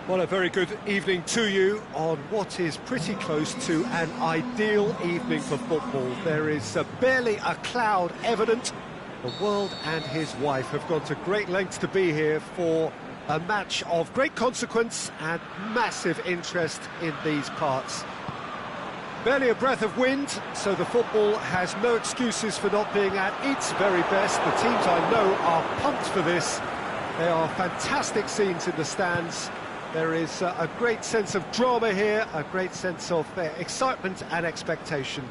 Well, a very good evening to you on what is pretty close to an ideal evening for football. There is barely a cloud evident. The world and his wife have gone to great lengths to be here for a match of great consequence and massive interest in these parts. Barely a breath of wind, so the football has no excuses for not being at its very best. The teams I know are pumped for this. There are fantastic scenes in the stands. There is a great sense of drama here, a great sense of excitement and expectation.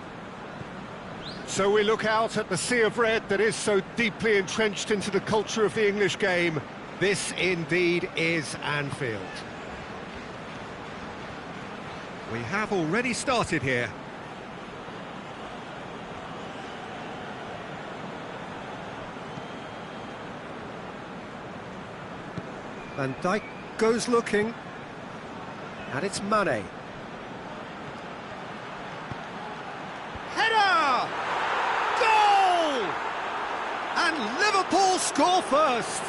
So we look out at the sea of red that is so deeply entrenched into the culture of the English game. This indeed is Anfield. We have already started here. Van Dijk goes looking, and it's Mane. Header! Goal! And Liverpool score first.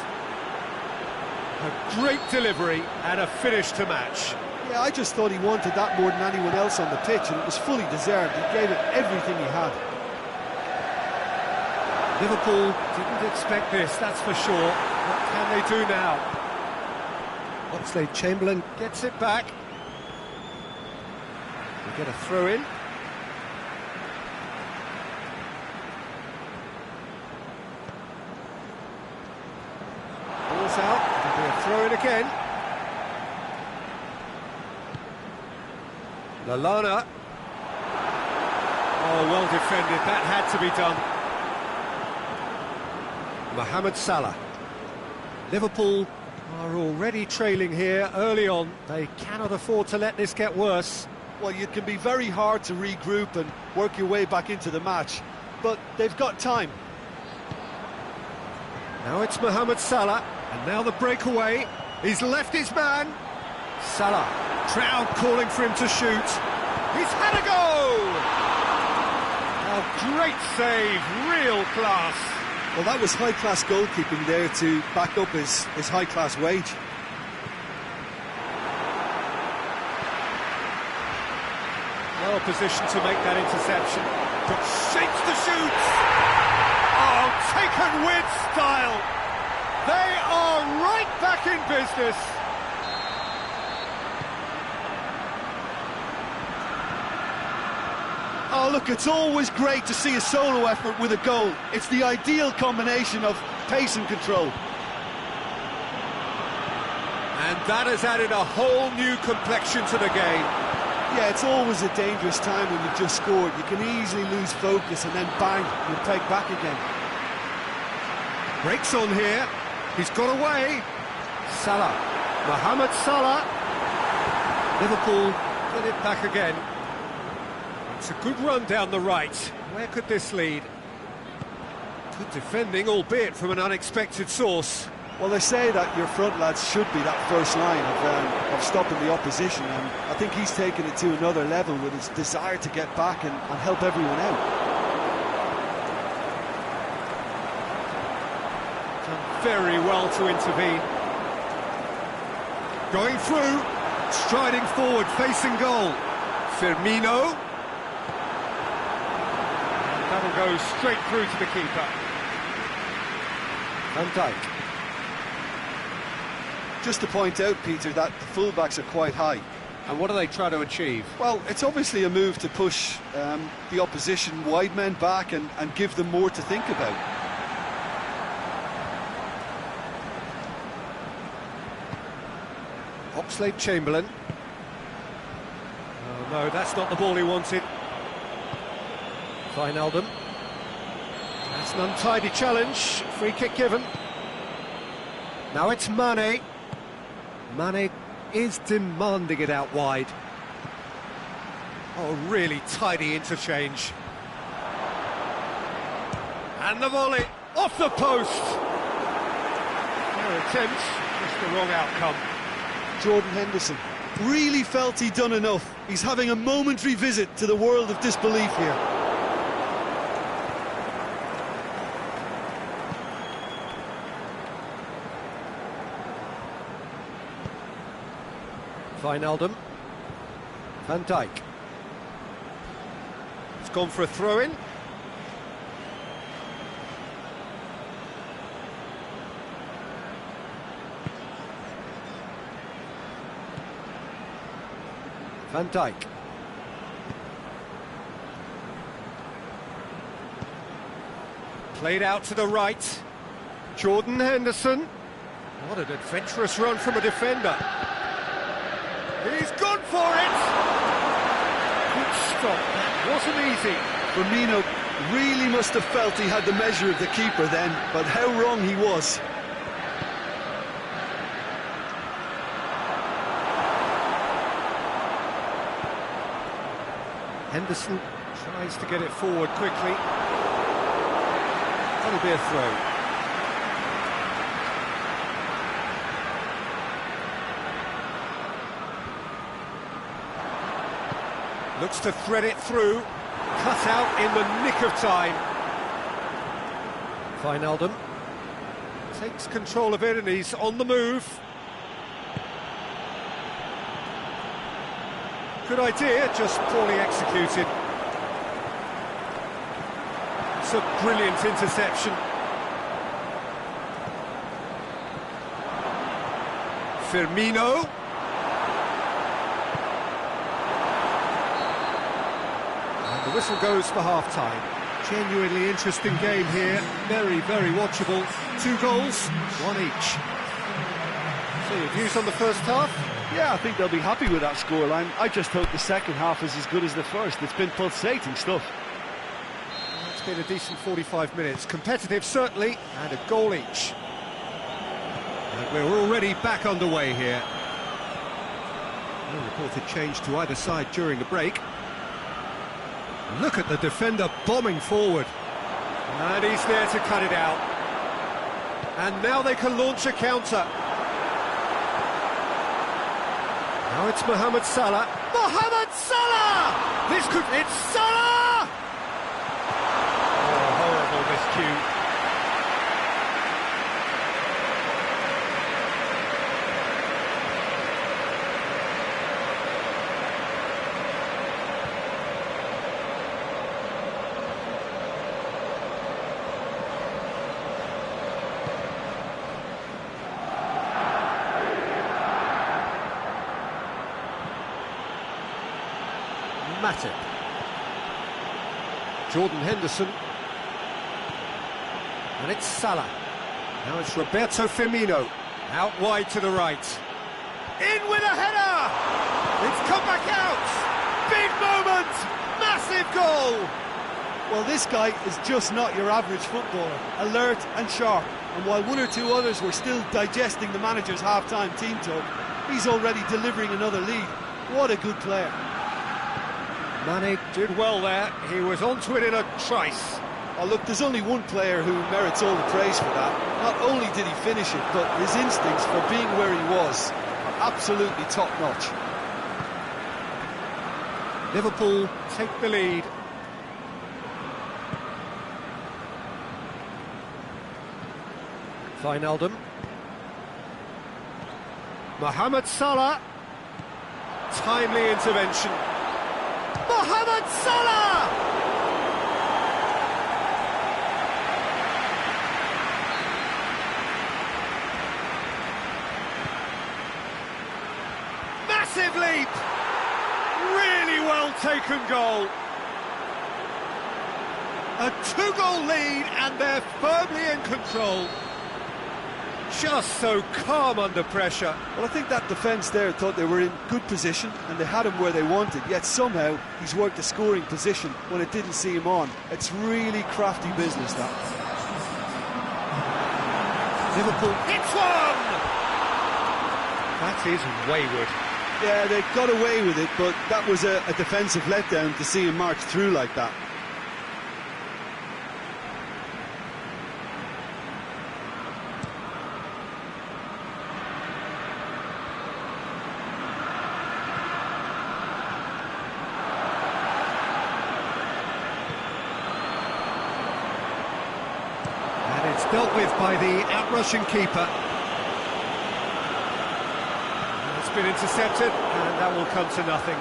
A great delivery and a finish to match. Yeah, I just thought he wanted that more than anyone else on the pitch, and it was fully deserved. He gave it everything he had. Liverpool didn't expect this, that's for sure. What can they do now? Oxlade-Chamberlain gets it back. We get a throw in. Ball's out, there'll be a throw in again. Lallana. Oh, well defended, that had to be done. Mohamed Salah. Liverpool are already trailing here early on. They cannot afford to let this get worse. Well, it can be very hard to regroup and work your way back into the match, but they've got time. Now it's Mohamed Salah, and now the breakaway. He's left his man. Salah, crowd calling for him to shoot. He's had a go! Oh, great save, real class. Well, that was high-class goalkeeping there to back up his high-class wage. Well positioned to make that interception. But shapes the shoots! Oh, taken with style! They are right back in business! Oh, look, it's always great to see a solo effort with a goal. It's the ideal combination of pace and control. And that has added a whole new complexion to the game. Yeah, it's always a dangerous time when you've just scored. You can easily lose focus and then bang, you're pegged back again. Breaks on here. He's got away. Salah. Mohamed Salah. Liverpool get it back again. It's a good run down the right. Where could this lead? Good defending, albeit from an unexpected source. Well, they say that your front lads should be that first line of stopping the opposition, and I think he's taken it to another level with his desire to get back and help everyone out. Done very well to intervene. Going through, striding forward, facing goal. Firmino. That'll go straight through to the keeper. Van Dijk. Just to point out, Peter, that the fullbacks are quite high. And what do they try to achieve? Well, it's obviously a move to push the opposition wide men back and give them more to think about. Oxlade-Chamberlain. Oh no, that's not the ball he wanted. Wijnaldum. That's an untidy challenge. Free kick given. Now it's Mane. Mane is demanding it out wide. Oh, really tidy interchange. And the volley off the post. Their attempt, just the wrong outcome. Jordan Henderson really felt he'd done enough. He's having a momentary visit to the world of disbelief here. Wijnaldum. Van Dijk. It's gone for a throw-in. Van Dijk. Played out to the right. Jordan Henderson. What an adventurous run from a defender. He's gone for it! Good stop, that wasn't easy. Firmino really must have felt he had the measure of the keeper then, but how wrong he was. Henderson tries to get it forward quickly. That'll be a throw. Looks to thread it through. Cut out in the nick of time. Wijnaldum takes control of it and he's on the move. Good idea, just poorly executed. It's a brilliant interception. Firmino. And the whistle goes for half-time. Genuinely interesting game here. Very, very watchable. 2 goals, 1 each. So your views on the first half? Yeah, I think they'll be happy with that scoreline. I just hope the second half is as good as the first. It's been pulsating stuff. It's been a decent 45 minutes. Competitive, certainly, and a goal each. And we're already back underway here. No reported change to either side during the break. Look at the defender bombing forward. And he's there to cut it out. And now they can launch a counter. Now it's Mohamed Salah. Mohamed Salah! This could... It's Salah! Oh, horrible miscue. Matip. Jordan Henderson. And it's Salah. Now it's Roberto Firmino. Out wide to the right. In with a header! It's come back out! Big moment! Massive goal! Well, this guy is just not your average footballer. Alert and sharp. And while 1 or 2 others were still digesting the manager's half-time team talk, he's already delivering another lead. What a good player. Mane did well there. He was onto it in a trice. Oh, look, there's only one player who merits all the praise for that. Not only did he finish it, but his instincts for being where he was are absolutely top-notch. Liverpool take the lead. Wijnaldum. Mohamed Salah. Timely intervention. Mohamed Salah! Massive leap! Really well taken goal. A 2-goal lead and they're firmly in control. Just so calm under pressure. Well, I think that defence there thought they were in good position and they had him where they wanted, yet somehow he's worked a scoring position when it didn't see him on. It's really crafty business, that. Liverpool hits one! That is wayward. Yeah, they got away with it, but that was a defensive letdown to see him march through like that. Dealt with by the out-rushing keeper. It's been intercepted, and that will come to nothing.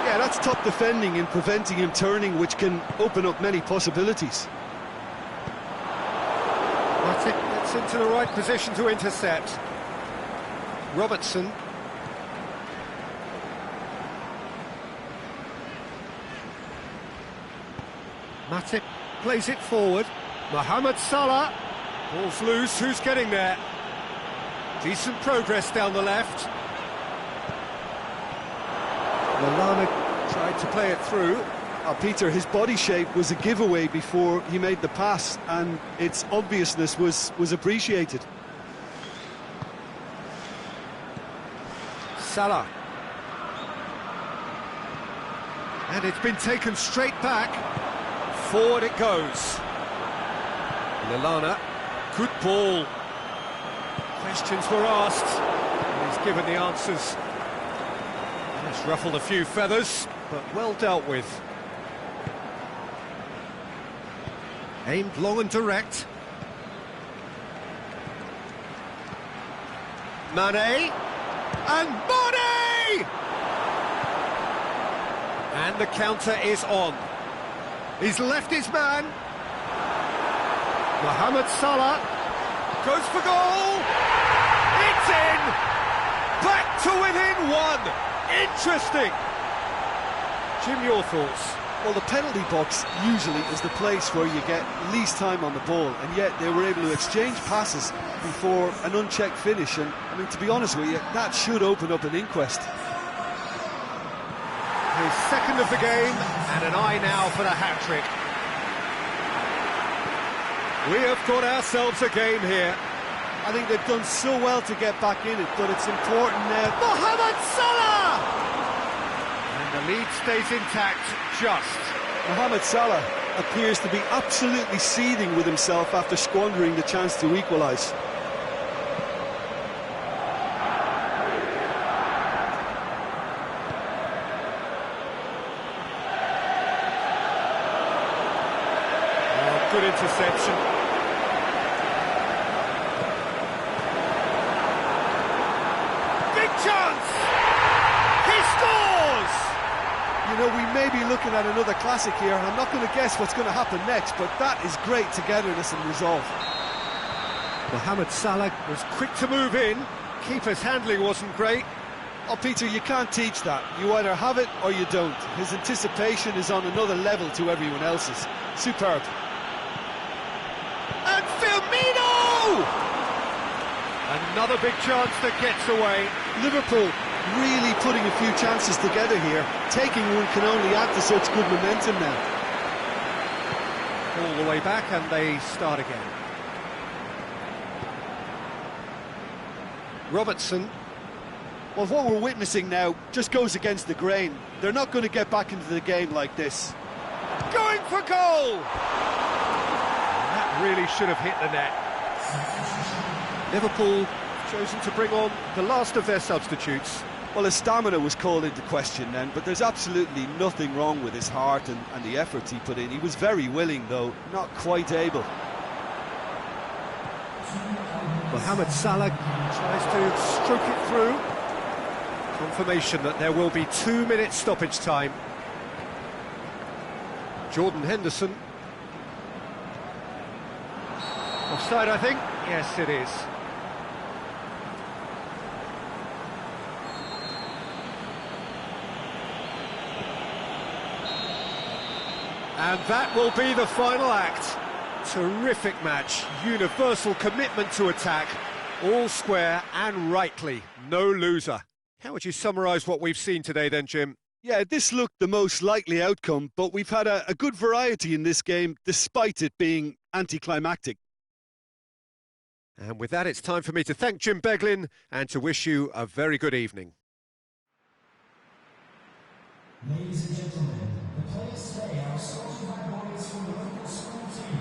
Yeah, that's top defending and preventing him turning, which can open up many possibilities. Matic gets into the right position to intercept. Robertson. Matic plays it forward. Mohamed Salah. Ball's loose, who's getting there? Decent progress down the left. Lallana tried to play it through. Peter, his body shape was a giveaway before he made the pass, and its obviousness was appreciated. Salah. And it's been taken straight back. Forward it goes. Lallana, good ball. Questions were asked, and he's given the answers. It's ruffled a few feathers, but well dealt with. Aimed long and direct. Mane, and Mane! And the counter is on. He's left his man. Mohamed Salah goes for goal. It's in! Back to within one. Interesting. Jim, your thoughts? Well, the penalty box usually is the place where you get least time on the ball, and yet they were able to exchange passes before an unchecked finish, and I mean, to be honest with you, that should open up an inquest. His second of the game, and an eye now for the hat-trick. We have got ourselves a game here. I think they've done so well to get back in it, but it's important now. Mohamed Salah! And the lead stays intact, just. Mohamed Salah appears to be absolutely seething with himself after squandering the chance to equalise. Good interception. Big chance! He scores! You know, we may be looking at another classic here, and I'm not going to guess what's going to happen next, but that is great togetherness and resolve. Mohamed Salah was quick to move in. Keeper's handling wasn't great. Oh, Peter, you can't teach that. You either have it or you don't. His anticipation is on another level to everyone else's. Superb. And Firmino! Another big chance that gets away. Liverpool really putting a few chances together here. Taking one can only add to such good momentum now. All the way back, and they start again. Robertson. Well, what we're witnessing now just goes against the grain. They're not going to get back into the game like this. Going for goal! That really should have hit the net. Liverpool chosen to bring on the last of their substitutes. Well, his stamina was called into question then, but there's absolutely nothing wrong with his heart and the efforts he put in. He was very willing, though, not quite able. Mohamed Salah tries to stroke it through. Confirmation that there will be 2 minutes stoppage time. Jordan Henderson. Offside, I think. Yes, it is. And that will be the final act. Terrific match, universal commitment to attack, all square and rightly, no loser. How would you summarise what we've seen today then, Jim? Yeah, this looked the most likely outcome, but we've had a good variety in this game, despite it being anticlimactic. And with that, it's time for me to thank Jim Beglin and to wish you a very good evening. Ladies and gentlemen, the players today are sponsored by boys from the local school team.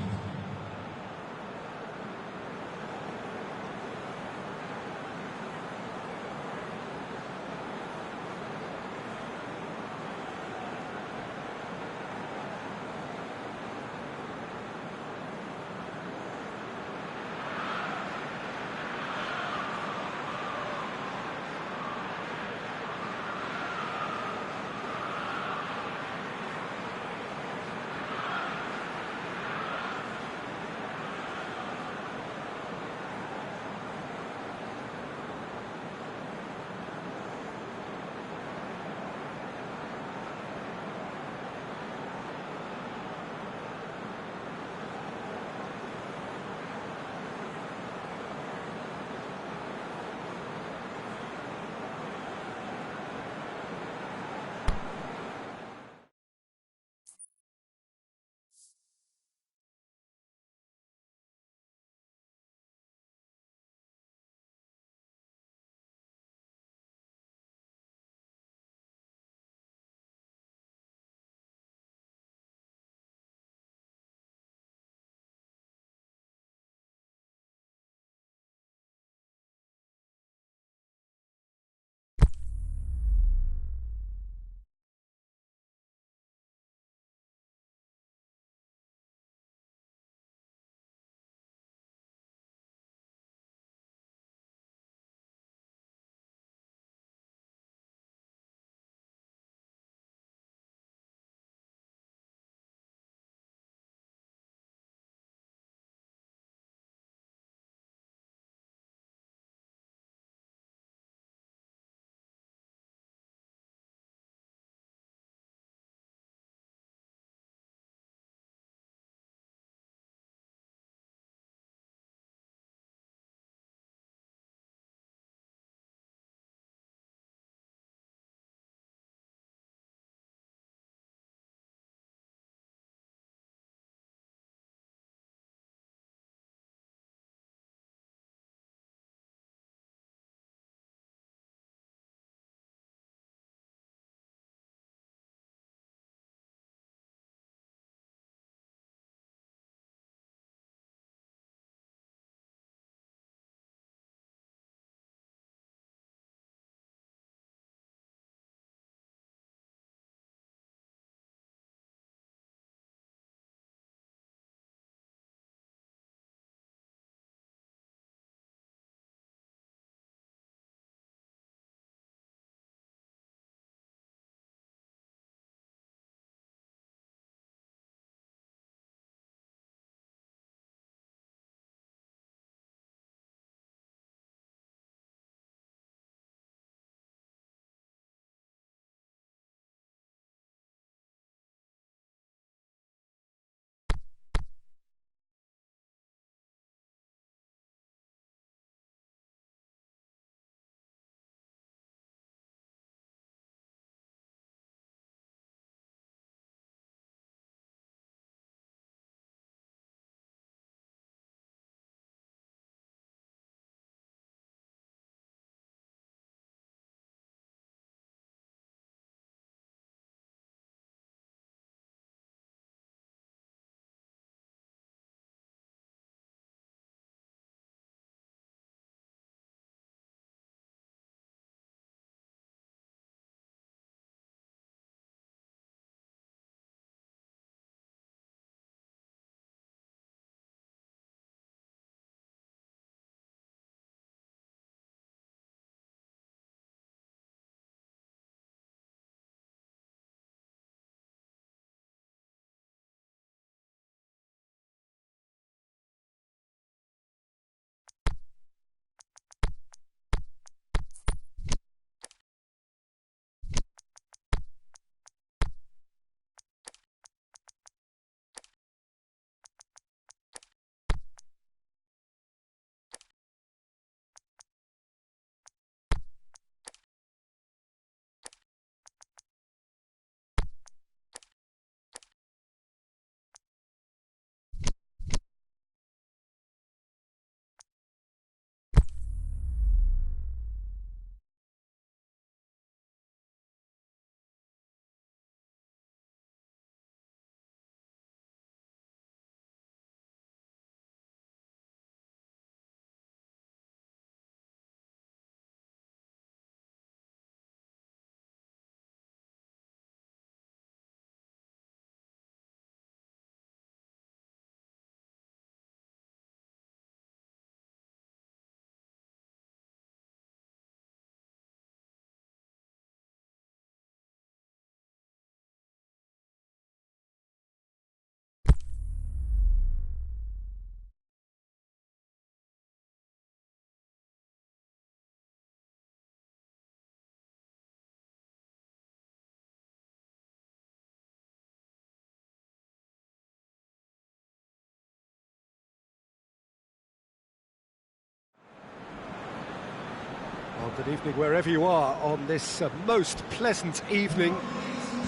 Well, good evening wherever you are on this most pleasant evening.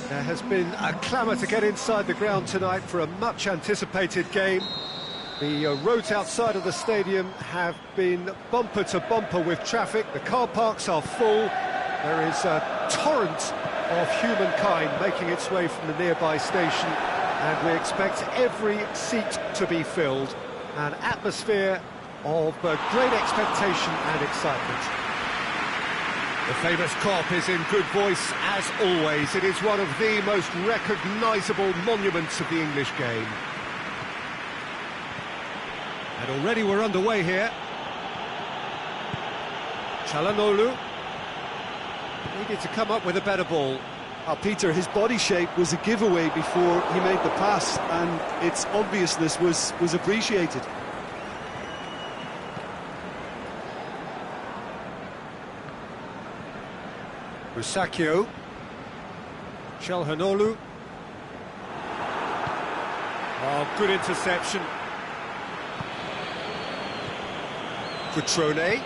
There has been a clamour to get inside the ground tonight for a much anticipated game. The roads outside of the stadium have been bumper to bumper with traffic. The car parks are full. There is a torrent of humankind making its way from the nearby station, and we expect every seat to be filled. An atmosphere of great expectation and excitement. The famous Kop is in good voice as always. It is one of the most recognisable monuments of the English game. And already we're underway here. Çalhanoğlu needed to come up with a better ball. Peter, his body shape was a giveaway before he made the pass, and its obviousness was appreciated. Rusakio, Çalhanoğlu. Oh, good interception. Cutrone.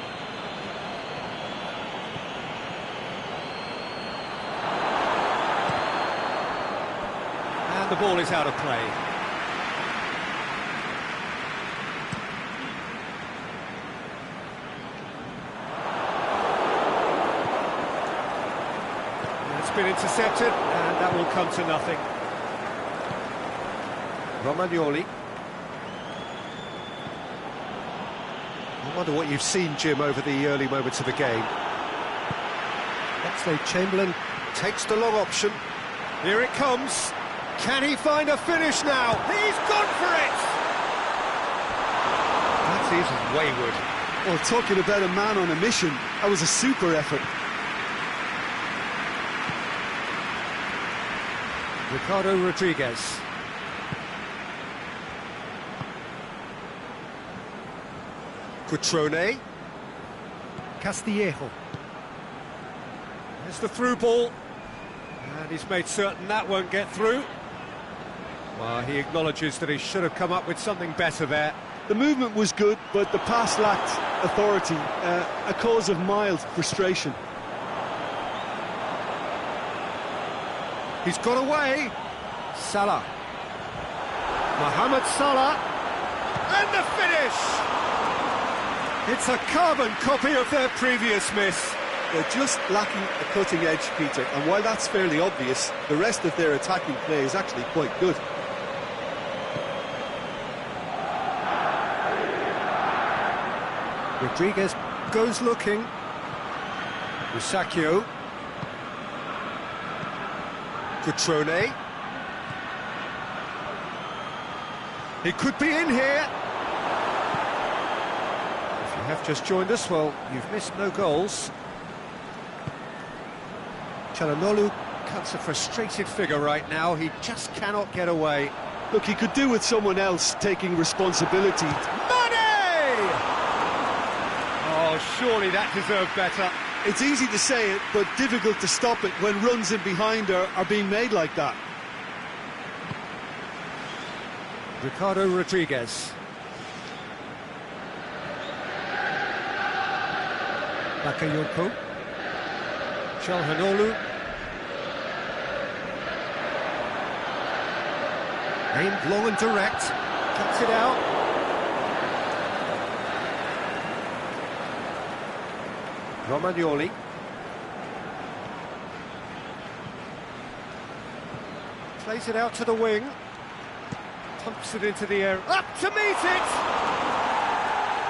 And the ball is out of play. It's been intercepted, and that will come to nothing. Romagnoli. I wonder what you've seen, Jim, over the early moments of the game. Oxlade-Chamberlain takes the long option. Here it comes. Can he find a finish now? He's gone for it! That is wayward. Well, talking about a man on a mission, that was a super effort. Ricardo Rodriguez. Cutrone. Castillejo. There's the through ball. And he's made certain that won't get through. Well, he acknowledges that he should have come up with something better there. The movement was good, but the pass lacked authority, a cause of mild frustration. He's got away. Salah. Mohamed Salah. And the finish! It's a carbon copy of their previous miss. They're just lacking a cutting edge, Peter, and while that's fairly obvious, the rest of their attacking play is actually quite good. Rodriguez goes looking. Rusakio. Cutrone. He could be in here. If you have just joined us, well, you've missed no goals. Çalhanoğlu cuts a frustrated figure right now. He just cannot get away. Look, he could do with someone else taking responsibility. Money! Oh, surely that deserved better. It's easy to say it, but difficult to stop it when runs in behind are being made like that. Ricardo Rodriguez. Bakayoko. Çalhanoğlu. Aimed long and direct. Cuts it out. Romagnoli. Plays it out to the wing. Pumps it into the air. Up to meet it!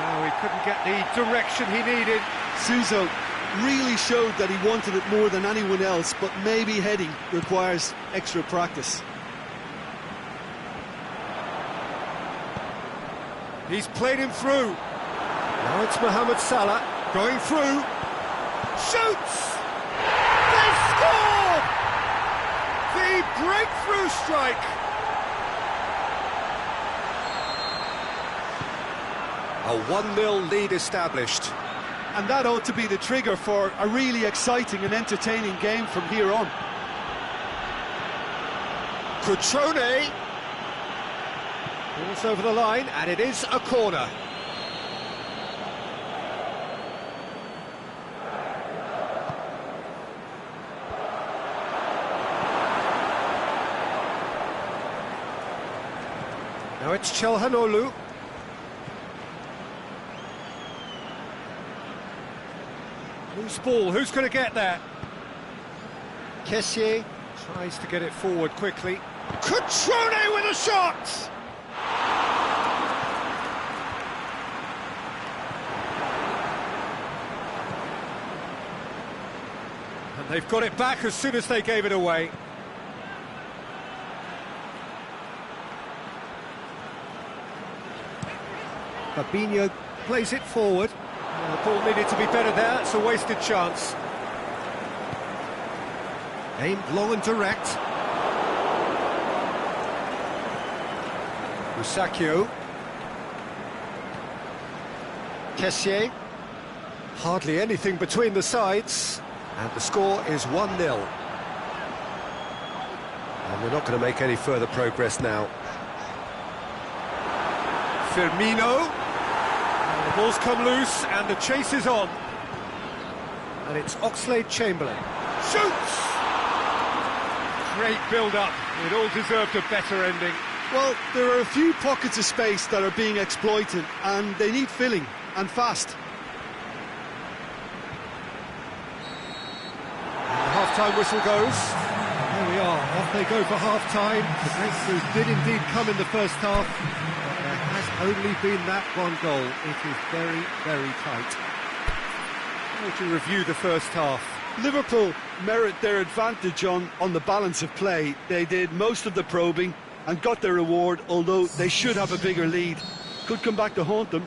No, he couldn't get the direction he needed. Suso really showed that he wanted it more than anyone else, but maybe heading requires extra practice. He's played him through. Now it's Mohamed Salah going through. Shoots! They've scored! The breakthrough strike! A 1-0 lead established. And that ought to be the trigger for a really exciting and entertaining game from here on. Cutrone. Ball's over the line, and it is a corner. Now it's Chelhanoglu. Loose ball, who's going to get that? Kessié tries to get it forward quickly. Cutrone with a shot! And they've got it back as soon as they gave it away. Fabinho plays it forward. The ball needed to be better there, it's a wasted chance. Aimed long and direct. Musacchio. Kessié. Hardly anything between the sides. And the score is 1-0. And we're not going to make any further progress now. Firmino. And the ball's come loose and the chase is on. And it's Oxlade-Chamberlain. Shoots! Great build-up. It all deserved a better ending. Well, there are a few pockets of space that are being exploited, and they need filling, and fast. And the half-time whistle goes. There we are, off they go for half-time. The breakthrough did indeed come in the first half, but there has only been that one goal. It is very, very tight. How would you review the first half? Liverpool merit their advantage on the balance of play. They did most of the probing and got their reward, although they should have a bigger lead. Could come back to haunt them.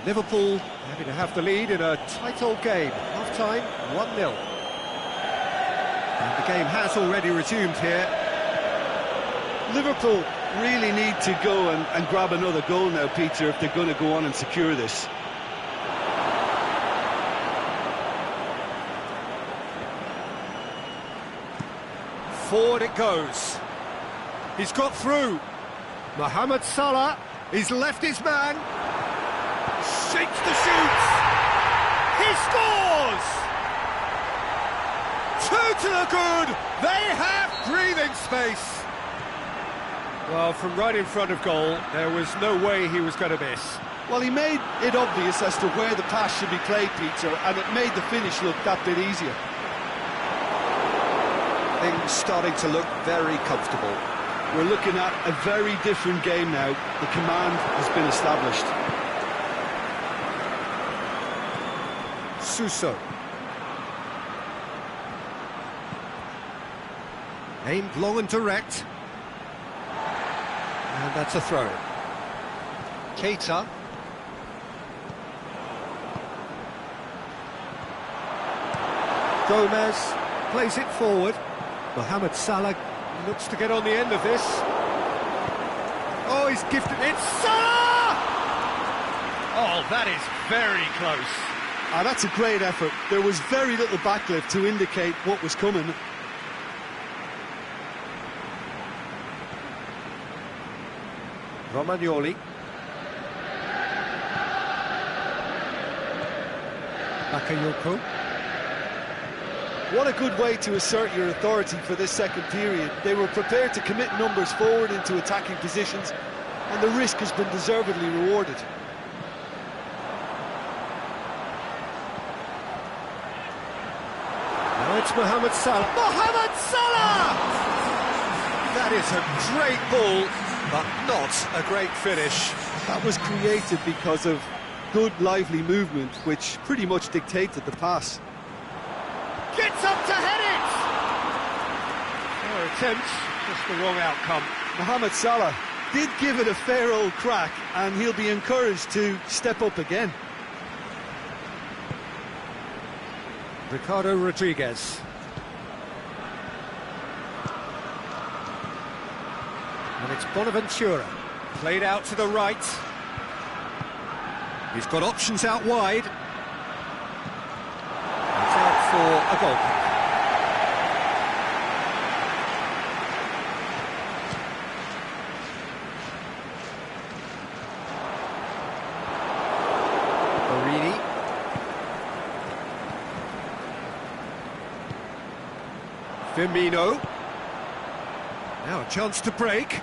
Liverpool happy to have the lead in a tight old game. Half-time, 1-0. And the game has already resumed here. Liverpool really need to go and grab another goal now, Peter, if they're going to go on and secure this. Forward it goes. He's got through. Mohamed Salah, he's left his man. Shakes the shoots. He scores! 2 to the good. They have breathing space. Well, from right in front of goal, there was no way he was going to miss. Well, he made it obvious as to where the pass should be played, Peter, and it made the finish look that bit easier. Things starting to look very comfortable. We're looking at a very different game now. The command has been established. Suso. Aimed long and direct. And that's a throw. Keita. Gomez plays it forward. Mohamed Salah looks to get on the end of this. Oh, he's gifted it. Salah! Oh, that is very close. Ah, that's a great effort. There was very little backlift to indicate what was coming. Romagnoli. Bakayoko. What a good way to assert your authority for this second period. They were prepared to commit numbers forward into attacking positions, and the risk has been deservedly rewarded. Now it's Mohamed Salah. Mohamed Salah! That is a great ball, but not a great finish. That was created because of good, lively movement, which pretty much dictated the pass. Gets up to head it! Fair attempt, just the wrong outcome. Mohamed Salah did give it a fair old crack, and he'll be encouraged to step up again. Ricardo Rodriguez. And it's Bonaventura. Played out to the right. He's got options out wide. It's out for a goal kick. Marini. Firmino. Now a chance to break.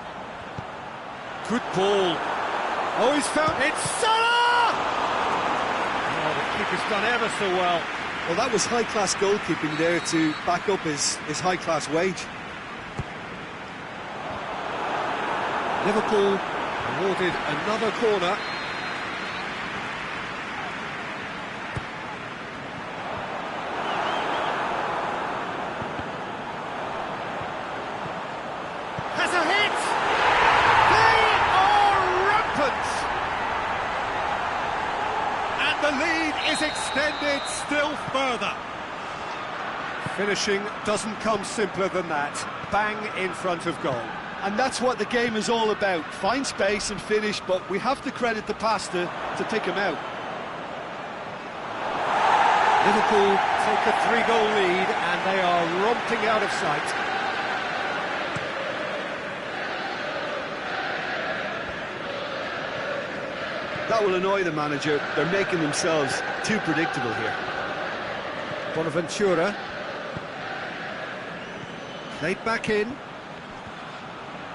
Good ball. Oh, he's found... It's Salah! Oh, the keeper's done ever so well. Well, that was high-class goalkeeping there to back up his high-class wage. Liverpool awarded another corner. Has a hit! They are rampant! And the lead is extended still further. Finishing doesn't come simpler than that. Bang in front of goal. And that's what the game is all about. Find space and finish, but we have to credit the pasta to pick him out. Liverpool take a 3-goal lead and they are romping out of sight. That will annoy the manager. They're making themselves too predictable here. Bonaventura. Played back in.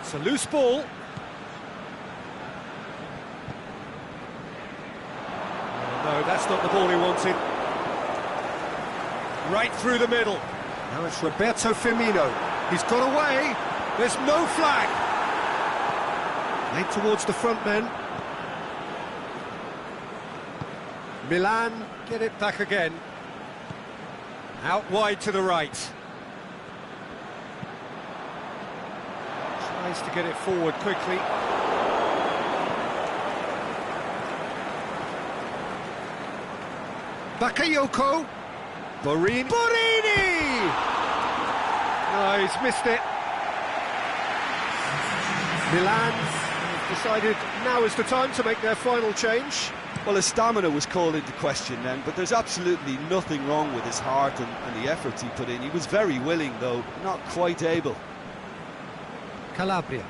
It's a loose ball. Oh, no, that's not the ball he wanted. Right through the middle. Now it's Roberto Firmino. He's got away. There's no flag. Made towards the front men. Milan get it back again. Out wide to the right. Tries to get it forward quickly. Bakayoko. Borini. No, he's missed it. Milan decided now is the time to make their final change. Well, his stamina was called into question then, but there's absolutely nothing wrong with his heart and the efforts he put in. He was very willing, though, not quite able. Calabria.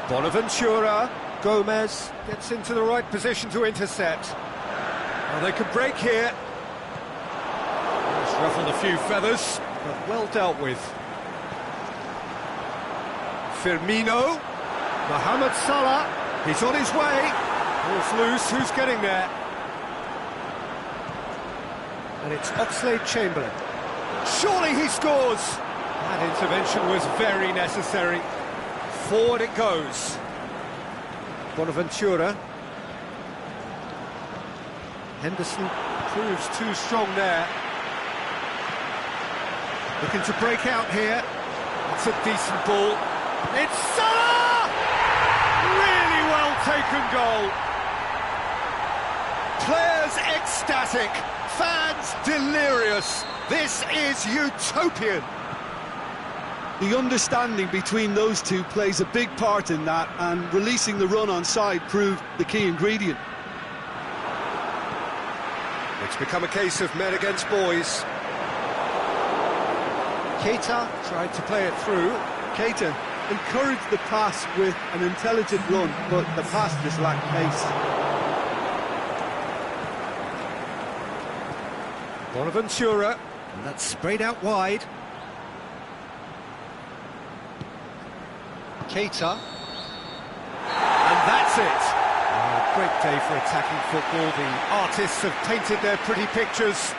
Bonaventura. Gomez gets into the right position to intercept. Well, they could break here. Just ruffled a few feathers, but well dealt with. Firmino. Mohamed Salah. He's on his way. Ball's loose. Who's getting there? And it's Oxlade-Chamberlain. Surely he scores! That intervention was very necessary. Forward it goes. Bonaventura. Henderson proves too strong there. Looking to break out here. It's a decent ball. It's Salah! Really well taken goal. Players ecstatic. Fans delirious. This is utopian. The understanding between those two plays a big part in that, and releasing the run on side proved the key ingredient. It's become a case of men against boys. Keita tried to play it through. Keita encouraged the pass with an intelligent run, but the pass just lacked pace. Bonaventura, and that's sprayed out wide. Keita, and that's it. Oh, great day for attacking football. The artists have painted their pretty pictures.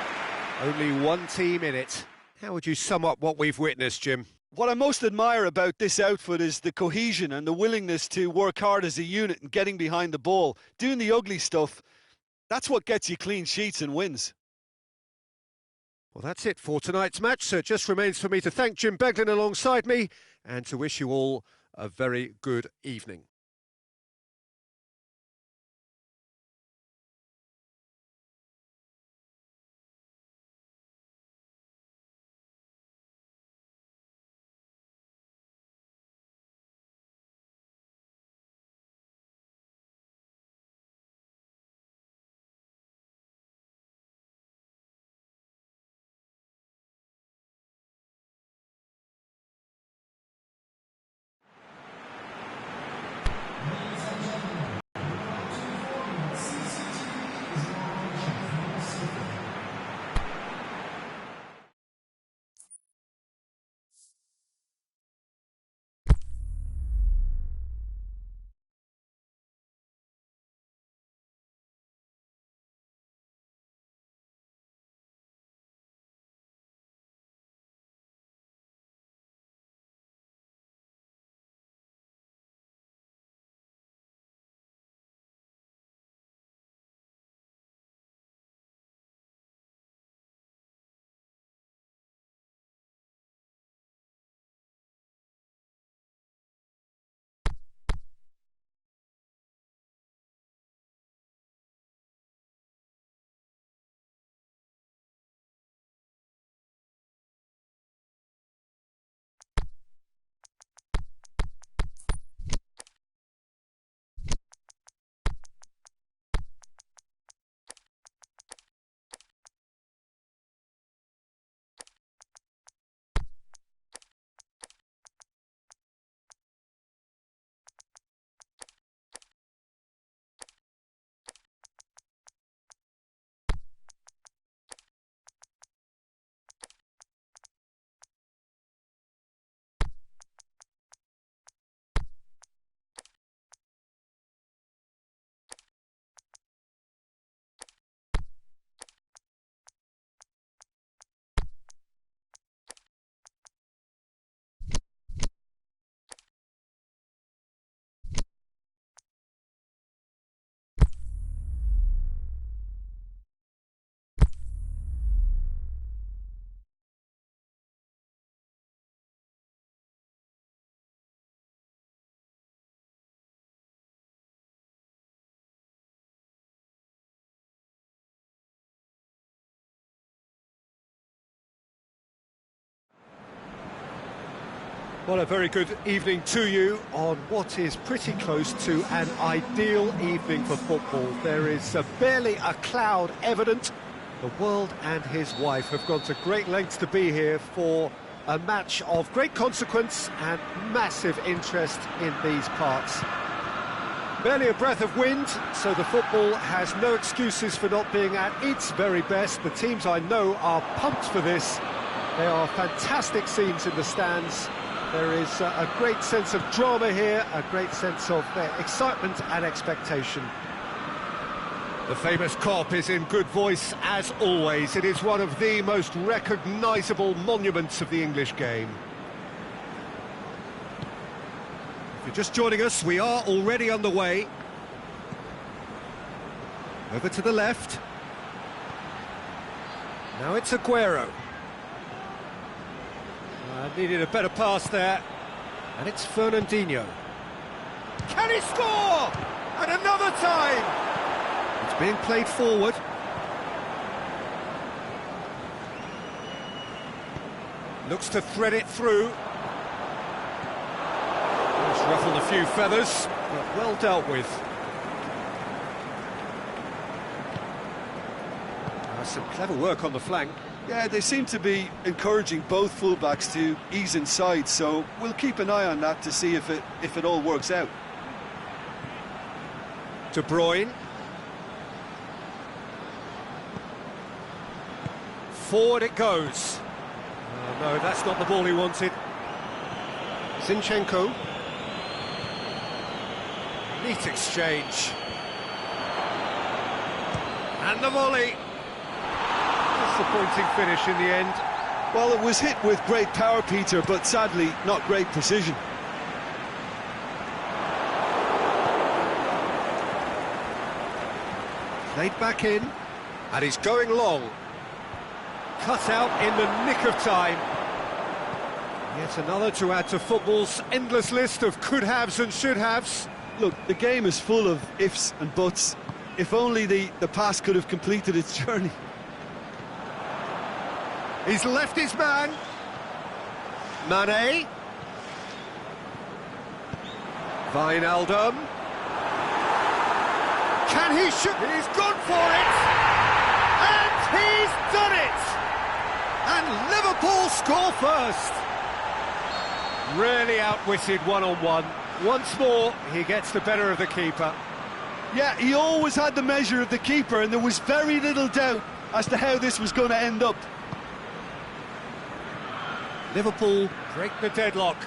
Only one team in it. How would you sum up what we've witnessed, Jim? What I most admire about this outfit is the cohesion and the willingness to work hard as a unit and getting behind the ball. Doing the ugly stuff, that's what gets you clean sheets and wins. Well, that's it for tonight's match, so it just remains for me to thank Jim Beglin alongside me and to wish you all a very good evening. Well, a very good evening to you on what is pretty close to an ideal evening for football. There is barely a cloud evident. The world and his wife have gone to great lengths to be here for a match of great consequence and massive interest in these parts. Barely a breath of wind, so the football has no excuses for not being at its very best. The teams I know are pumped for this. There are fantastic scenes in the stands. There is a great sense of drama here, a great sense of excitement and expectation. The famous Kop is in good voice as always. It is one of the most recognisable monuments of the English game. If you're just joining us, we are already underway. Over to the left. Now it's Aguero. Needed a better pass there. And it's Fernandinho. Can he score? And another time! It's being played forward. Looks to thread it through. It's ruffled a few feathers, but well dealt with. Some clever work on the flank. Yeah, they seem to be encouraging both fullbacks to ease inside, so we'll keep an eye on that to see if it all works out. De Bruyne. Forward it goes. Oh, no, that's not the ball he wanted. Zinchenko. Neat exchange. And the volley. Disappointing finish in the end. Well, it was hit with great power, Peter, but sadly not great precision. Played back in, and he's going long. Cut out in the nick of time. Yet another to add to football's endless list of could-haves and should-haves. Look, the game is full of ifs and buts. If only the pass could have completed its journey. He's left his man. Mane. Wijnaldum. Can he shoot? He's gone for it. And he's done it. And Liverpool score first. Really outwitted one-on-one. Once more, he gets the better of the keeper. Yeah, he always had the measure of the keeper, and there was very little doubt as to how this was going to end up. Liverpool break the deadlock.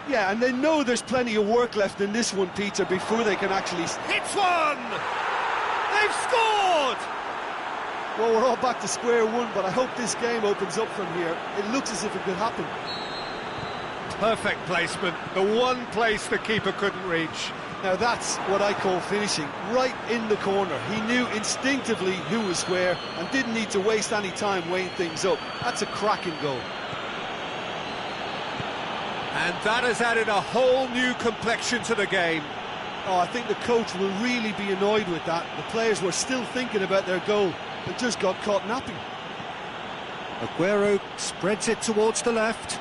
Yeah, and they know there's plenty of work left in this one, Peter, before they can actually... Hits one! They've scored! Well, we're all back to square one, but I hope this game opens up from here. It looks as if it could happen. Perfect placement, the one place the keeper couldn't reach. Now that's what I call finishing, right in the corner. He knew instinctively who was where and didn't need to waste any time weighing things up. That's a cracking goal. And that has added a whole new complexion to the game. Oh, I think the coach will really be annoyed with that. The players were still thinking about their goal and just got caught napping. Aguero spreads it towards the left.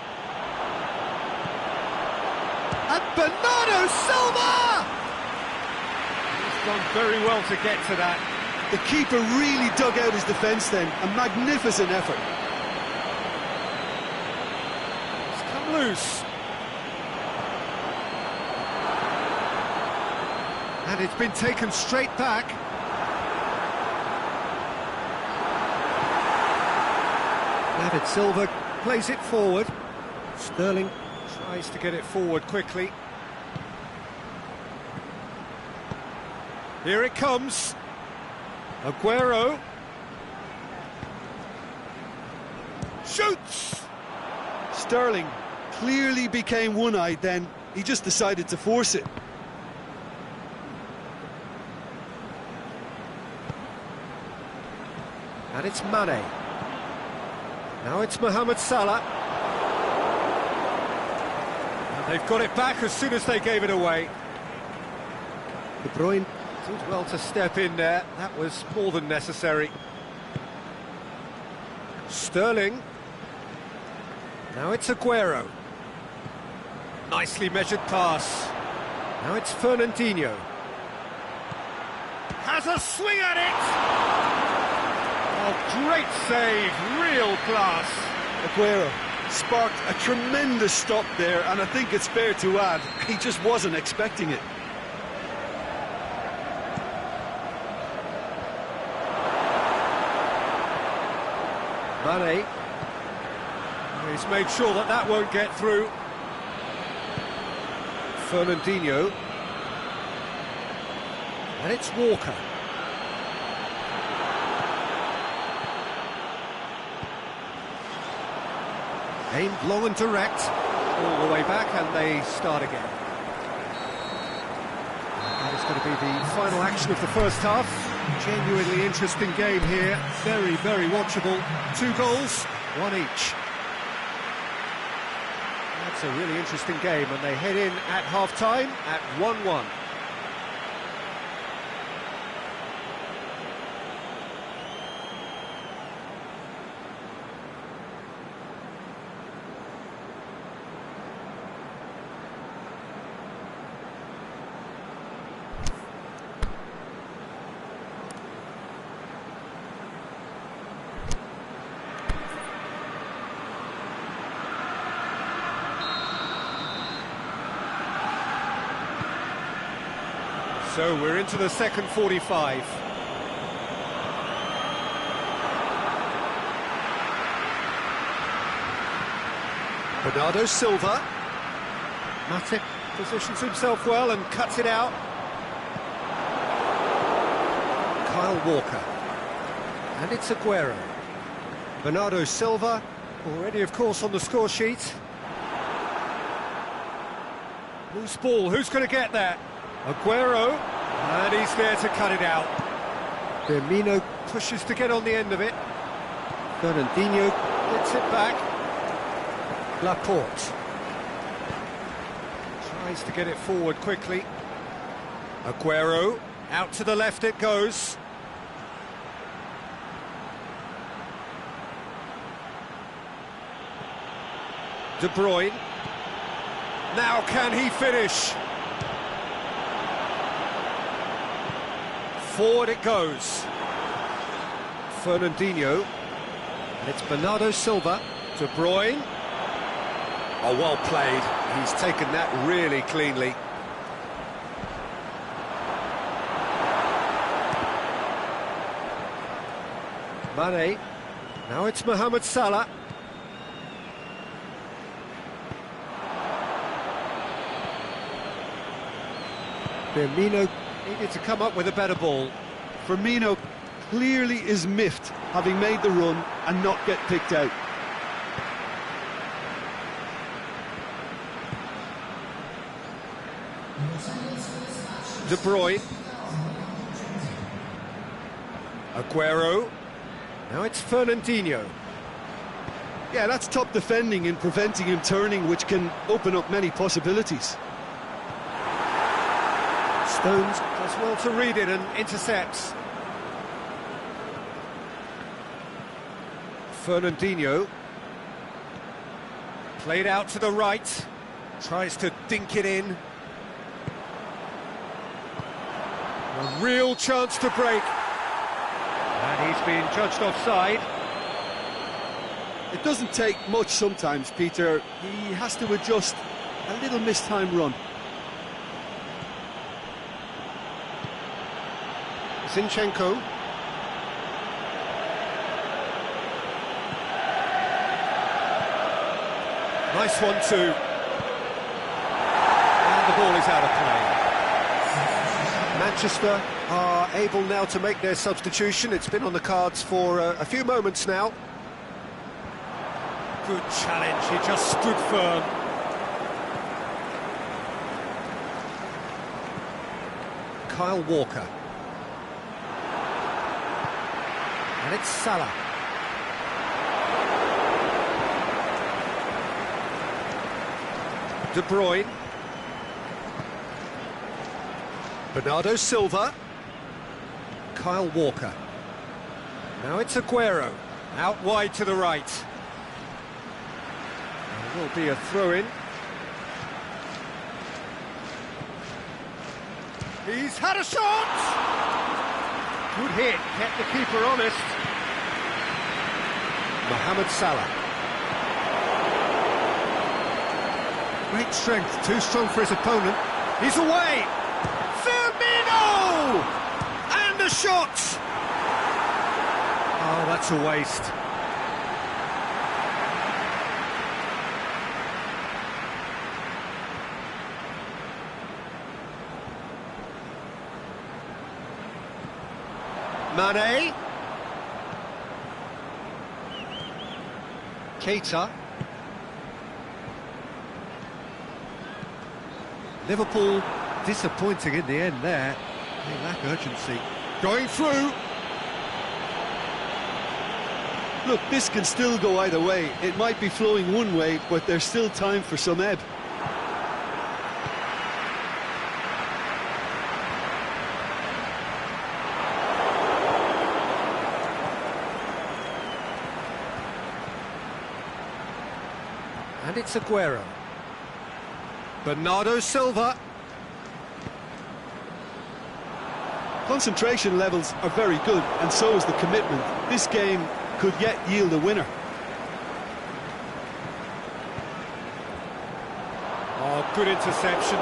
And Bernardo Silva! He's done very well to get to that. The keeper really dug out his defence then. A magnificent effort. It's come loose. And it's been taken straight back. David Silva plays it forward. Sterling tries to get it forward quickly. Here it comes. Aguero. Shoots! Sterling clearly became one-eyed then. He just decided to force it. And it's Mane. Now it's Mohamed Salah. And they've got it back as soon as they gave it away. De Bruyne did well to step in there. That was more than necessary. Sterling. Now it's Aguero. Nicely measured pass. Now it's Fernandinho. Has a swing at it! Oh, great save, real class. Aguero sparked a tremendous stop there, and I think it's fair to add, he just wasn't expecting it. Mane. He's made sure that that won't get through. Fernandinho. And it's Walker. Aimed long and direct, all the way back, and they start again. That is going to be the final action of the first half. Genuinely interesting game here, very, very watchable. 2 goals, 1 each. That's a really interesting game, and they head in at half-time at 1-1. So we're into the second 45. Bernardo Silva. Matip positions himself well and cuts it out. Kyle Walker. And it's Aguero. Bernardo Silva, already of course on the score sheet. Loose ball, who's going to get there? Aguero, and he's there to cut it out. Firmino pushes to get on the end of it. Fernandinho gets it back. Laporte tries to get it forward quickly. Aguero, out to the left it goes. De Bruyne. Now can he finish? Forward it goes. Fernandinho. And it's Bernardo Silva. De Bruyne. Oh, well played. He's taken that really cleanly. Mane. Now it's Mohamed Salah. Firmino needed to come up with a better ball. Firmino clearly is miffed, having made the run and not get picked out. De Bruyne. Aguero. Now it's Fernandinho. Yeah, that's top defending in preventing him turning, which can open up many possibilities. Stones does well to read it and intercepts. Fernandinho. Played out to the right. Tries to dink it in. A real chance to break. And he's been judged offside. It doesn't take much sometimes, Peter. He has to adjust a little mistimed run. Zinchenko. Nice one too. And the ball is out of play. Manchester are able now to make their substitution. It's been on the cards for a few moments now. Good challenge, he just stood firm. Kyle Walker. And it's Salah. De Bruyne. Bernardo Silva. Kyle Walker. Now it's Aguero. Out wide to the right. There will be a throw-in. He's had a shot! Good hit, kept the keeper honest. Mohamed Salah. Great strength, too strong for his opponent. He's away! Firmino! And a shot! Oh, that's a waste. Mane. Keita. Liverpool disappointing in the end there. They lack urgency. Going through. Look, this can still go either way. It might be flowing one way, but there's still time for some ebb. And it's Aguero. Bernardo Silva. Concentration levels are very good, and so is the commitment. This game could yet yield a winner. Oh, good interception.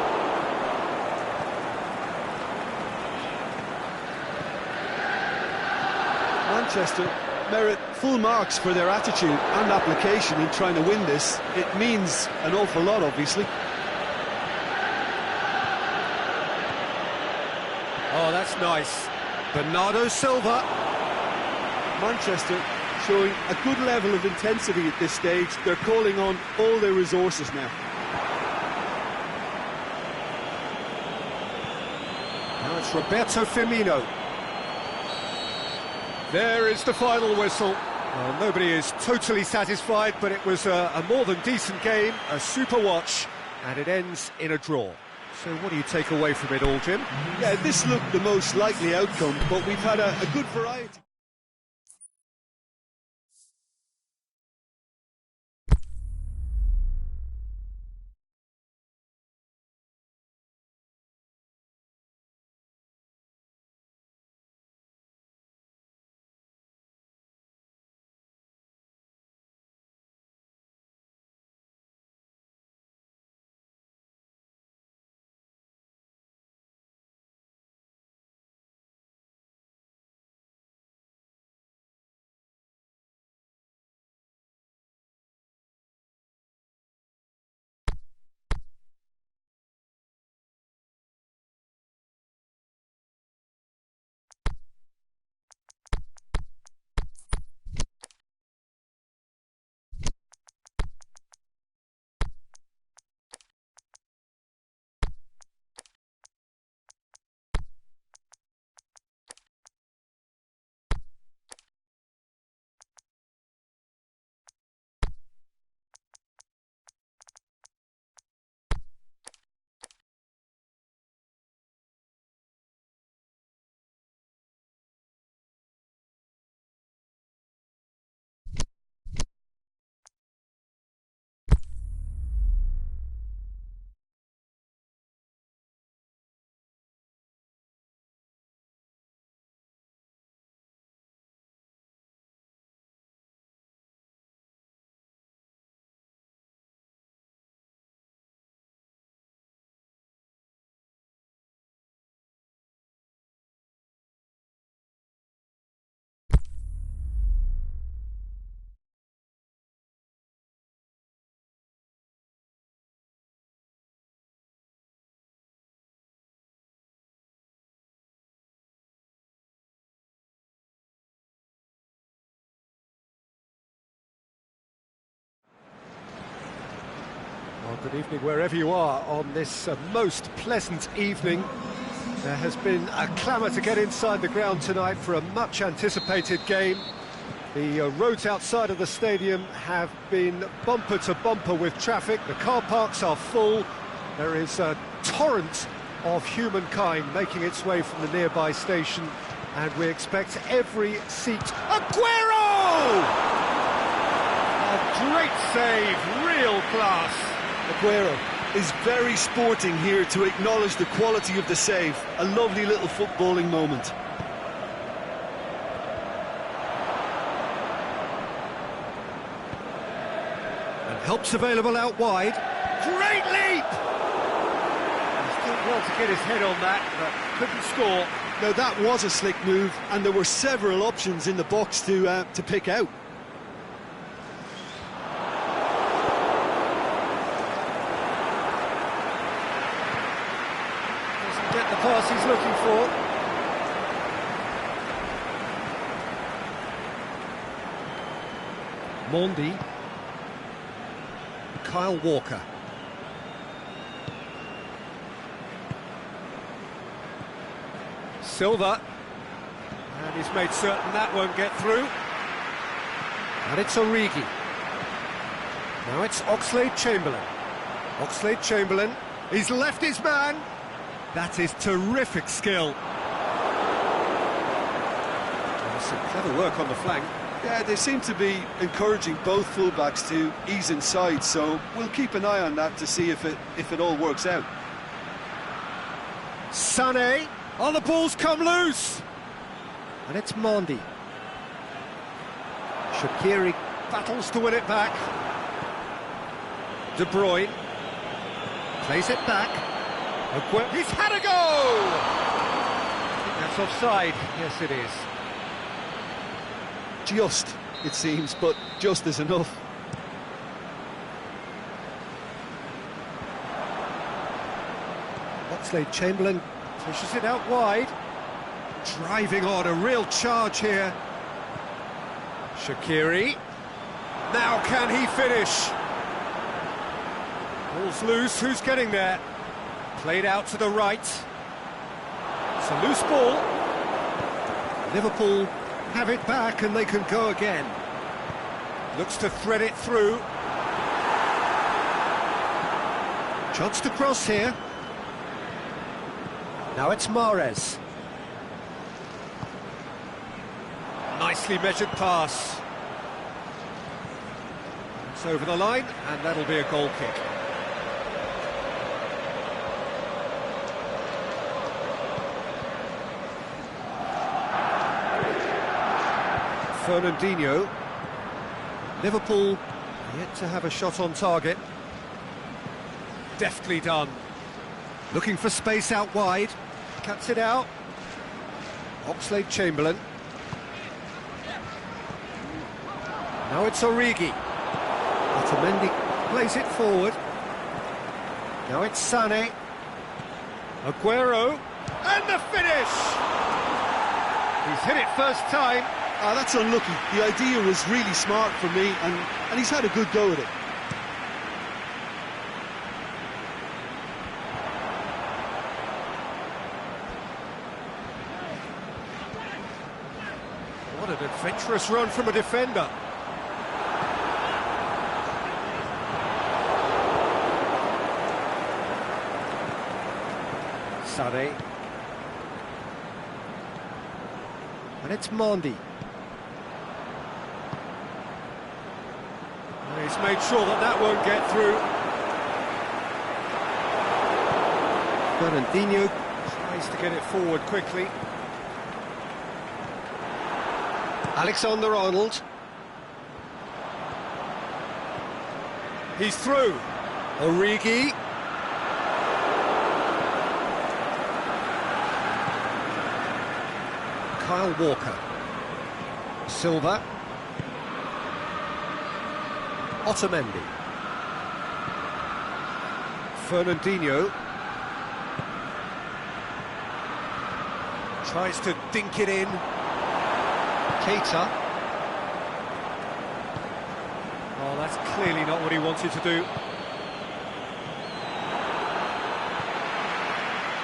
Manchester merit full marks for their attitude and application in trying to win this. It means an awful lot, obviously. Oh, that's nice. Bernardo Silva. Manchester showing a good level of intensity at this stage. They're calling on all their resources now. Now it's Roberto Firmino. There is the final whistle. Well, nobody is totally satisfied, but it was a more than decent game, a super watch, and it ends in a draw. So what do you take away from it all, Jim? Yeah, this looked the most likely outcome, but we've had a good variety. Well, good evening wherever you are on this most pleasant evening. There has been a clamour to get inside the ground tonight for a much anticipated game. The roads outside of the stadium have been bumper to bumper with traffic. The car parks are full. There is a torrent of humankind making its way from the nearby station, and we expect every seat. Aguero! A great save, real class. Aguero is very sporting here to acknowledge the quality of the save. A lovely little footballing moment. And help's available out wide. Great leap! He's done well to get his head on that, but couldn't score. Now that was a slick move, and there were several options in the box to pick out. Doesn't get the pass he's looking for. Mondi. Kyle Walker. Silva. And he's made certain that won't get through. And it's Origi. Now it's Oxlade-Chamberlain. Oxlade-Chamberlain. He's left his man. That is terrific skill. There's some clever work on the flank. Yeah, they seem to be encouraging both fullbacks to ease inside, so we'll keep an eye on that to see if it all works out. Sané. Oh, the ball's come loose. And it's Mondi. Shaqiri battles to win it back. De Bruyne plays it back. He's had a go! I think that's offside. Yes, it is. Just, it seems, but just is enough. Oxlade-Chamberlain pushes it out wide. Driving on, a real charge here. Shaqiri. Now can he finish? Ball's loose, who's getting there? Played out to the right. It's a loose ball. Liverpool have it back and they can go again. Looks to thread it through. Chance to cross here. Now it's Mahrez. Nicely measured pass. It's over the line, and that'll be a goal kick. Fernandinho. Liverpool yet to have a shot on target. Deftly done. Looking for space out wide. Cuts it out. Oxlade-Chamberlain. Now it's Origi. Otamendi plays it forward. Now it's Sané. Aguero. And the finish! He's hit it first time. That's unlucky. The idea was really smart for me, and he's had a good go at it. What an adventurous run from a defender. Sané. And it's Mondi. He's made sure that won't get through. Fernandinho tries to get it forward quickly. Alexander-Arnold. He's through. Origi. Kyle Walker. Silva. Otamendi. Fernandinho. Tries to dink it in. Keita. Oh, that's clearly not what he wanted to do.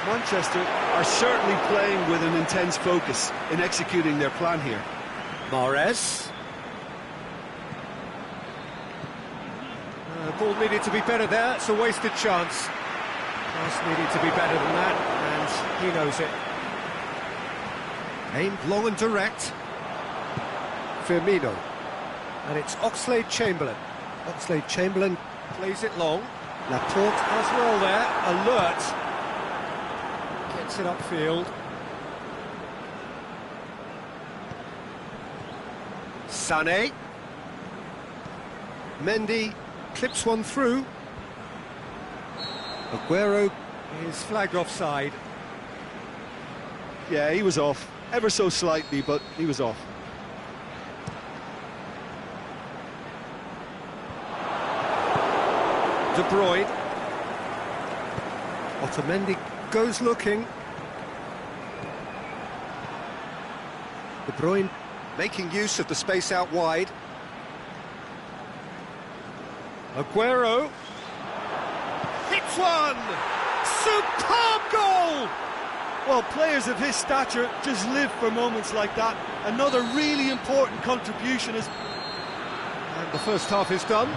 Manchester are certainly playing with an intense focus in executing their plan here. Mahrez. The ball needed to be better there, it's a wasted chance. Pass needed to be better than that, and he knows it. Aimed long and direct. Firmino. And it's Oxlade-Chamberlain. Oxlade-Chamberlain plays it long. Laporte as well there, alert. Gets it upfield. Sané. Mendy clips one through. Aguero is flagged offside. Yeah, he was off, ever so slightly, but he was off. De Bruyne. Otamendi goes looking. De Bruyne making use of the space out wide. Aguero hits one! Superb goal! Well, players of his stature just live for moments like that. Another really important contribution is... And the first half is done.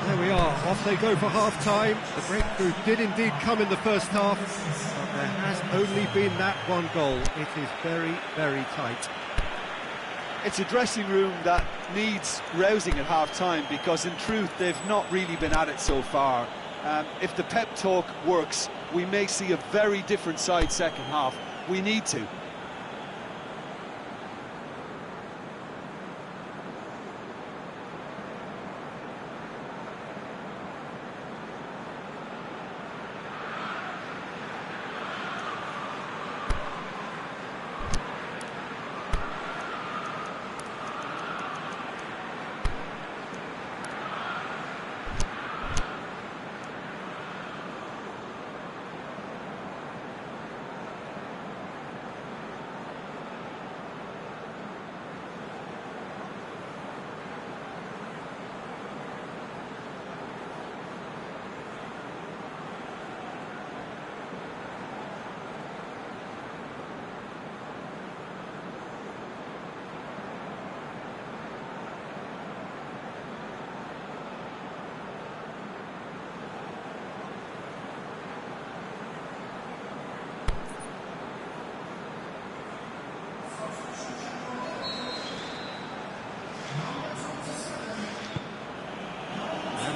There we are, off they go for half-time. The breakthrough did indeed come in the first half, but there has only been that one goal. It is very, very tight. It's a dressing room that needs rousing at half-time, because in truth they've not really been at it so far. If the pep talk works, we may see a very different side second half. We need to.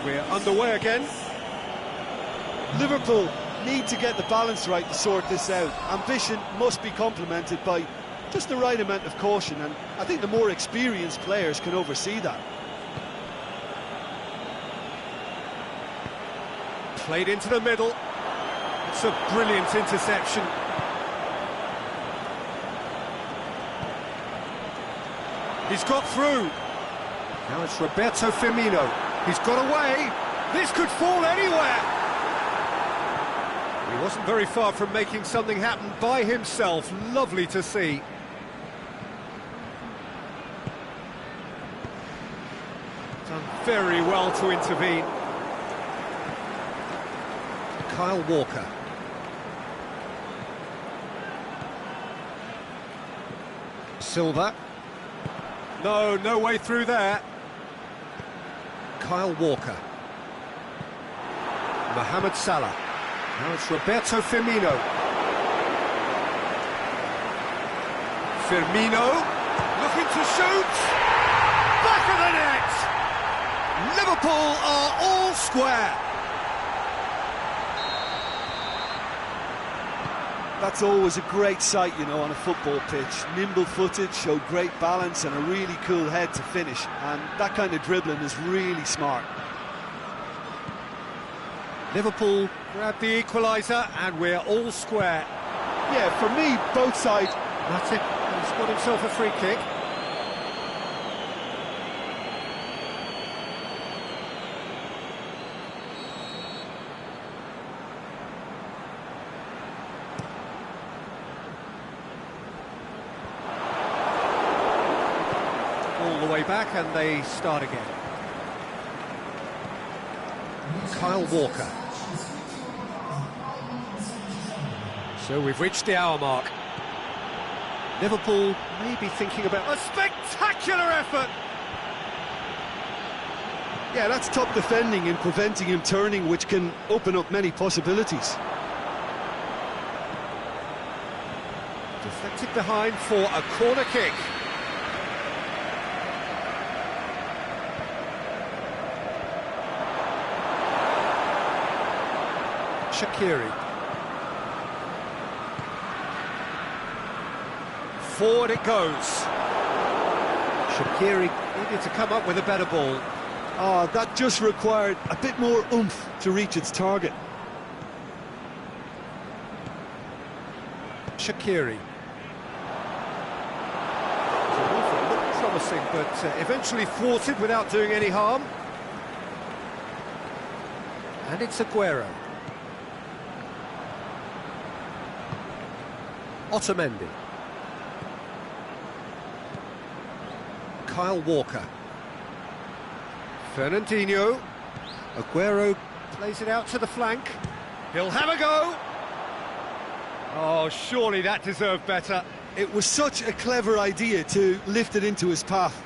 We're underway again. Liverpool need to get the balance right to sort this out. Ambition must be complemented by just the right amount of caution, and I think the more experienced players can oversee that. Played into the middle. It's a brilliant interception. He's got through. Now it's Roberto Firmino. He's got away. This could fall anywhere. He wasn't very far from making something happen by himself. Lovely to see. Done very well to intervene. Kyle Walker. Silva. No way through there. Kyle Walker. Mohamed Salah. Now it's Roberto Firmino. Firmino looking to shoot. Back of the net. Liverpool are all square. That's always a great sight, you know, on a football pitch. Nimble-footed, showed great balance and a really cool head to finish. And that kind of dribbling is really smart. Liverpool grab the equaliser and we're all square. Yeah, for me, both sides. That's it. He's got himself a free kick. All the way back and they start again. Kyle Walker. So we've reached the hour mark. Liverpool may be thinking about a spectacular effort. Yeah, that's top defending and preventing him turning, which can open up many possibilities. Deflected behind for a corner kick. Shaqiri. Forward it goes. Shaqiri needed to come up with a better ball. Oh, that just required a bit more oomph to reach its target. Shaqiri. Looked promising, but eventually thwarted without doing any harm. And it's Aguero. Otamendi. Kyle Walker. Fernandinho. Aguero plays it out to the flank. He'll have a go. Oh, surely that deserved better. It was such a clever idea to lift it into his path.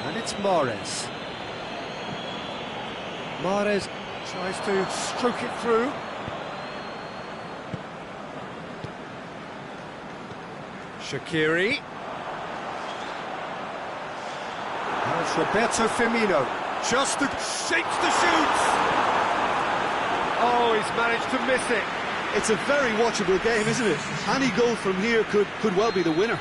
And it's Mahrez. Mahrez tries to stroke it through. Shaqiri. And it's Roberto Firmino. Just shapes the shoots. Oh, he's managed to miss it. It's a very watchable game, isn't it? Any goal from here could well be the winner.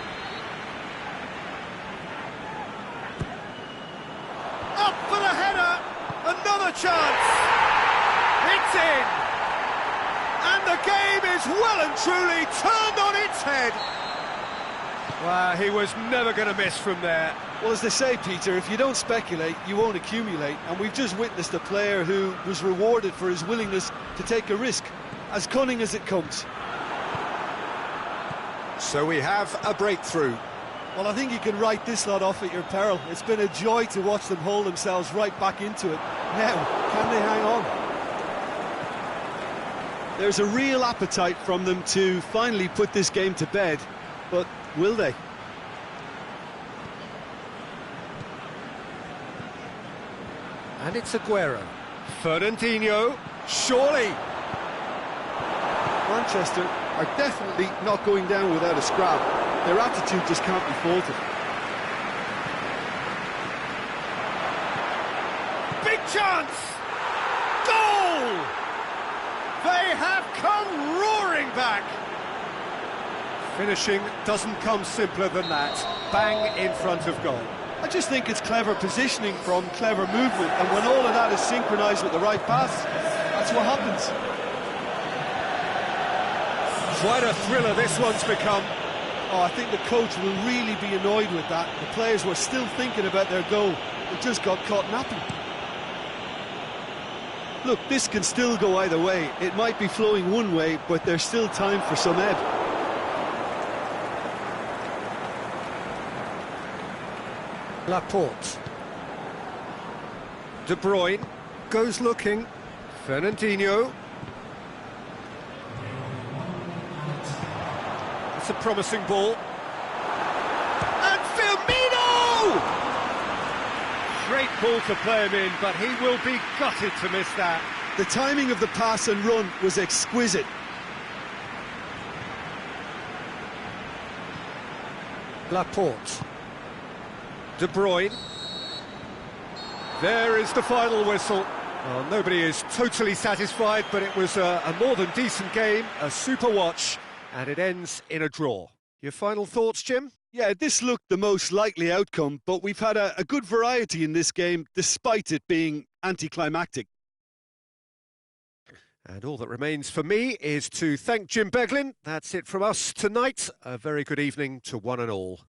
Up for the header. Another chance. It's in. And the game is well and truly turned on its head. Wow, he was never going to miss from there. Well, as they say, Peter, if you don't speculate, you won't accumulate. And we've just witnessed a player who was rewarded for his willingness to take a risk, as cunning as it comes. So we have a breakthrough. Well, I think you can write this lot off at your peril. It's been a joy to watch them hold themselves right back into it. Now, can they hang on? There's a real appetite from them to finally put this game to bed, but will they? And it's Aguero. Fernandinho, surely. Manchester are definitely not going down without a scrap. Their attitude just can't be faulted. Big chance! Goal! They have come roaring back. Finishing doesn't come simpler than that. Bang in front of goal. I just think it's clever positioning from clever movement, and when all of that is synchronised with the right pass, that's what happens. Quite a thriller this one's become. Oh, I think the coach will really be annoyed with that. The players were still thinking about their goal. They just got caught napping. Look, this can still go either way. It might be flowing one way, but there's still time for some ebb. Laporte. De Bruyne goes looking. Fernandinho. It's a promising ball. And Firmino! Great ball to play him in, but he will be gutted to miss that. The timing of the pass and run was exquisite. Laporte. De Bruyne. There is the final whistle. Well, nobody is totally satisfied, but it was a more than decent game, a super watch, and it ends in a draw. Your final thoughts, Jim? Yeah, this looked the most likely outcome, but we've had a good variety in this game, despite it being anticlimactic. And all that remains for me is to thank Jim Beglin. That's it from us tonight. A very good evening to one and all.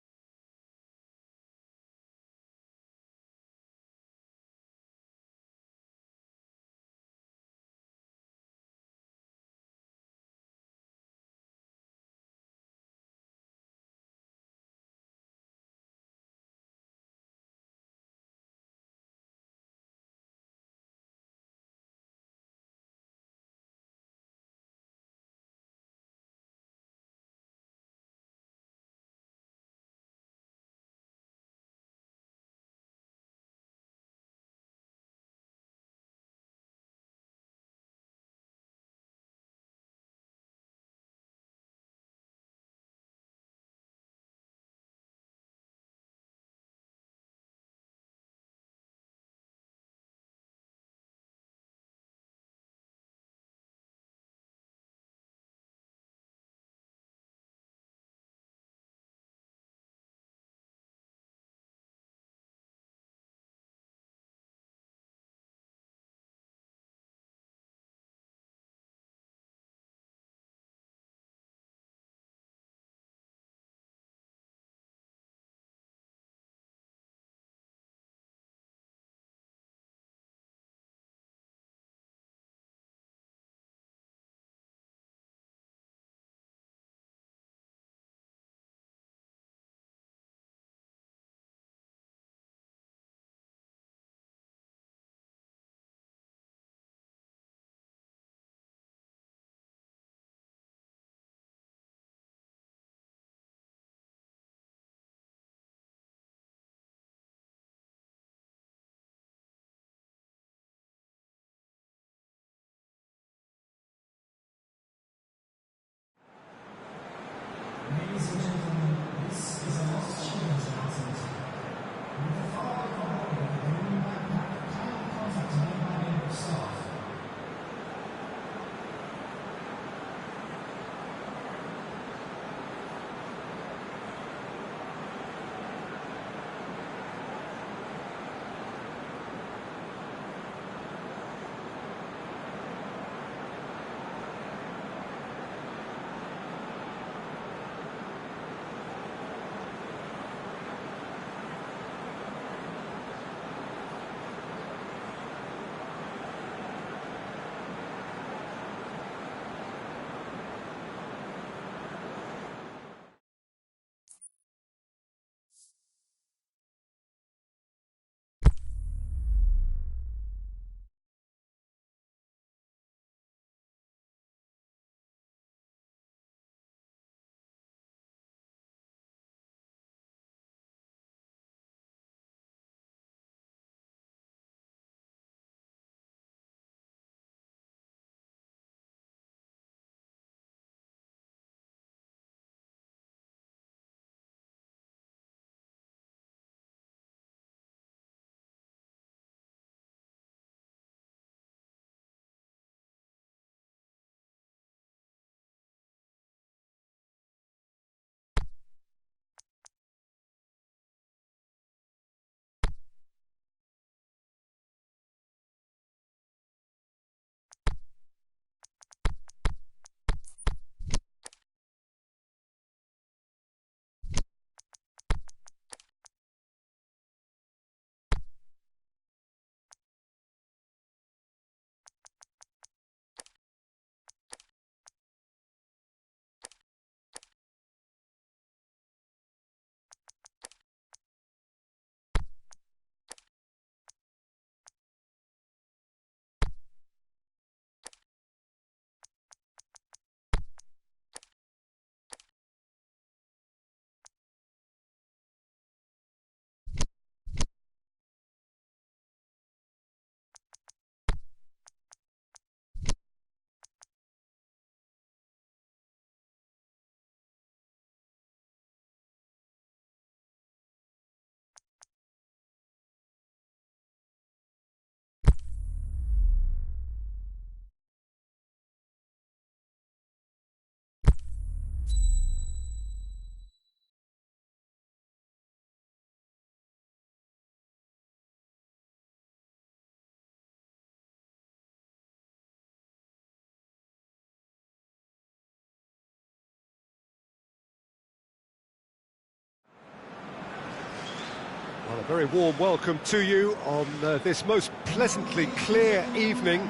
Very warm welcome to you on this most pleasantly clear evening.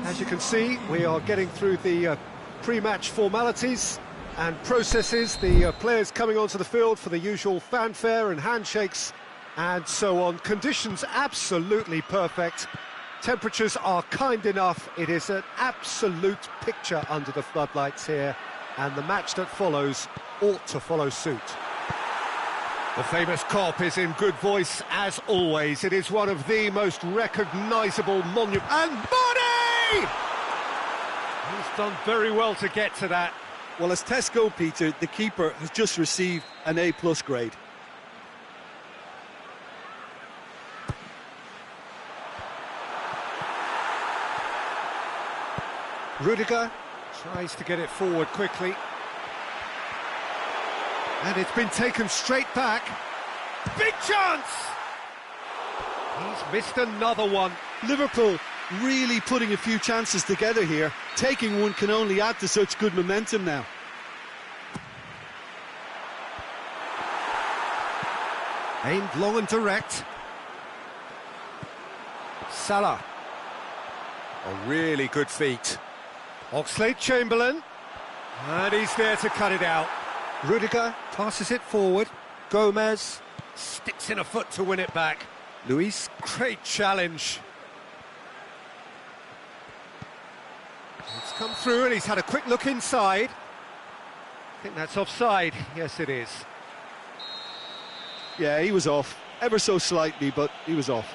As you can see, we are getting through the pre-match formalities and processes, the players coming onto the field for the usual fanfare and handshakes and so on. Conditions absolutely perfect. Temperatures are kind enough. It is an absolute picture under the floodlights here, and the match that follows ought to follow suit. The famous cop is in good voice as always. It is one of the most recognisable monuments. And Body! He's done very well to get to that. Well, as Tesco, Peter, the keeper has just received an A+ grade. Rudiger tries to get it forward quickly. And it's been taken straight back. Big chance! He's missed another one. Liverpool really putting a few chances together here. Taking one can only add to such good momentum now. Aimed long and direct. Salah. A really good feat. Oxlade-Chamberlain. And he's there to cut it out. Rudiger passes it forward. Gomez sticks in a foot to win it back. Luis, great challenge. It's come through and he's had a quick look inside. I think that's offside. Yes, it is. Yeah, he was off. Ever so slightly, but he was off.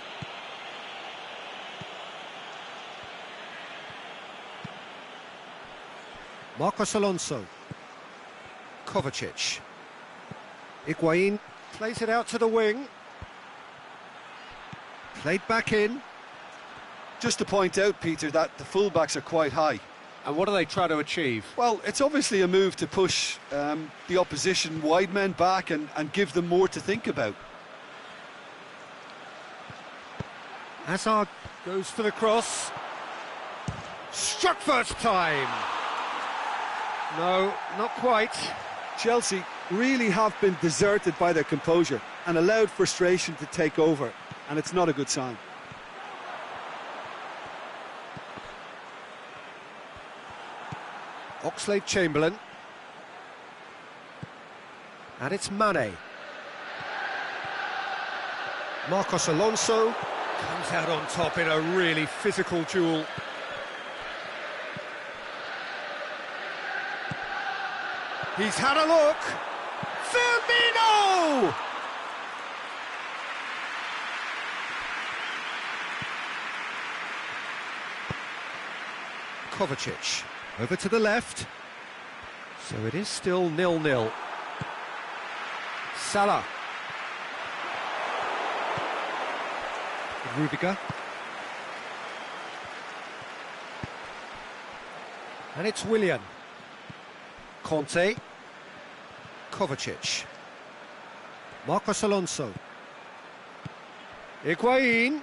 Marcos Alonso. Kovacic. Higuain plays it out to the wing. Played back in. Just to point out, Peter, that the fullbacks are quite high. And what do they try to achieve? Well, it's obviously a move to push the opposition wide men back and give them more to think about. Hazard goes for the cross. Struck first time. No, not quite. Chelsea really have been deserted by their composure and allowed frustration to take over, and it's not a good sign. Oxlade-Chamberlain. And it's Mane. Marcos Alonso comes out on top in a really physical duel. He's had a look. Firmino! Kovacic over to the left. So it is still 0-0. Salah. Rudiger. And it's Willian. Conte. Kovacic. Marcos Alonso. Higuain.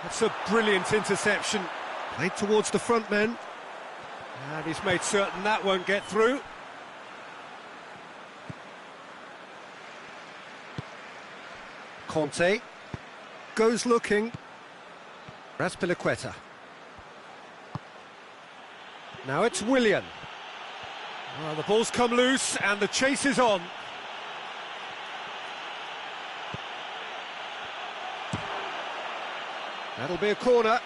That's a brilliant interception. Played towards the front men. And he's made certain that won't get through. Conte. Goes looking. Azpilicueta. Now it's Willian. Well, the ball's come loose and the chase is on. That'll be a corner.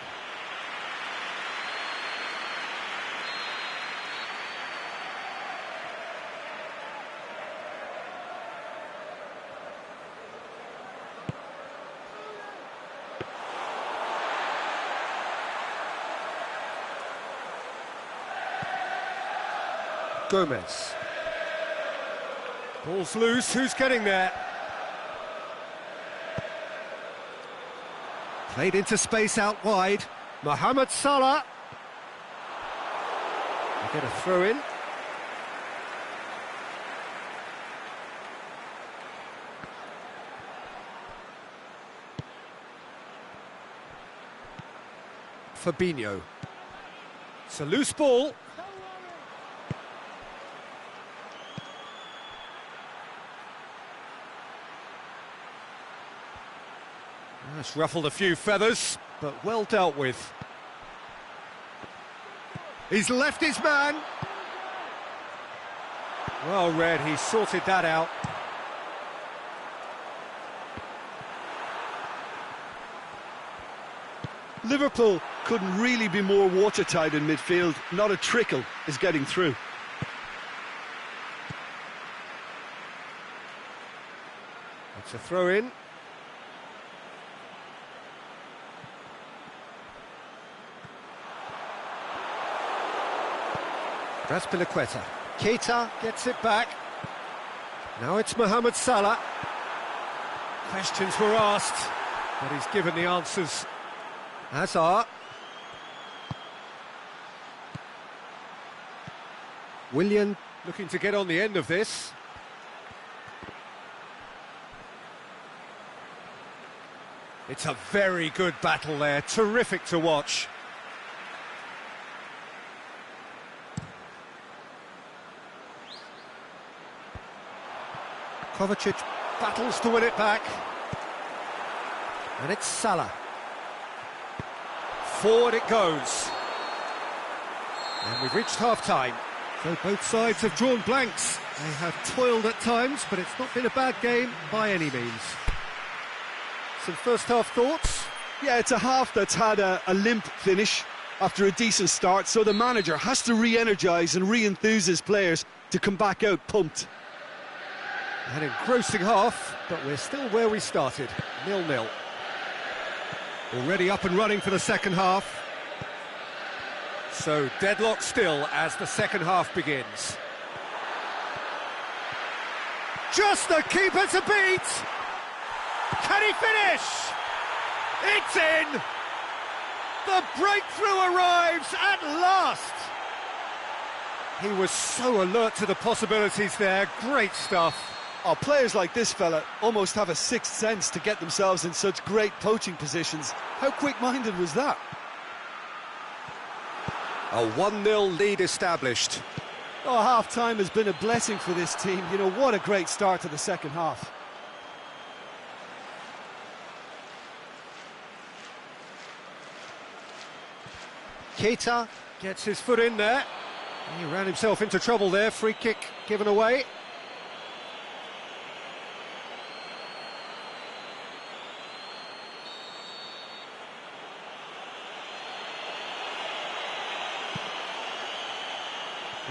Gomez. Ball's loose, who's getting there? Played into space out wide. Mohamed Salah. They get a throw in. Fabinho. It's a loose ball. That's ruffled a few feathers, but well dealt with. He's left his man. Well read, he sorted that out. Liverpool couldn't really be more watertight in midfield. Not a trickle is getting through. It's a throw-in. Raspilicueta. Keita gets it back. Now it's Mohamed Salah. Questions were asked, but he's given the answers. Hazard. Willian looking to get on the end of this. It's a very good battle there, terrific to watch. Kovacic battles to win it back. And it's Salah. Forward it goes. And we've reached half-time. So both sides have drawn blanks. They have toiled at times, but it's not been a bad game by any means. Some first-half thoughts? Yeah, it's a half that's had a limp finish after a decent start, so the manager has to re-energise and re-enthuse his players to come back out pumped. An engrossing half, but we're still where we started, 0-0. Already up and running for the second half. So deadlock still as the second half begins. Just the keeper to beat! Can he finish? It's in! The breakthrough arrives at last! He was so alert to the possibilities there, great stuff. Oh, players like this fella almost have a sixth sense to get themselves in such great poaching positions. How quick-minded was that? A 1-0 lead established. Oh, half-time has been a blessing for this team. You know, what a great start to the second half. Keita gets his foot in there. He ran himself into trouble there, free kick given away.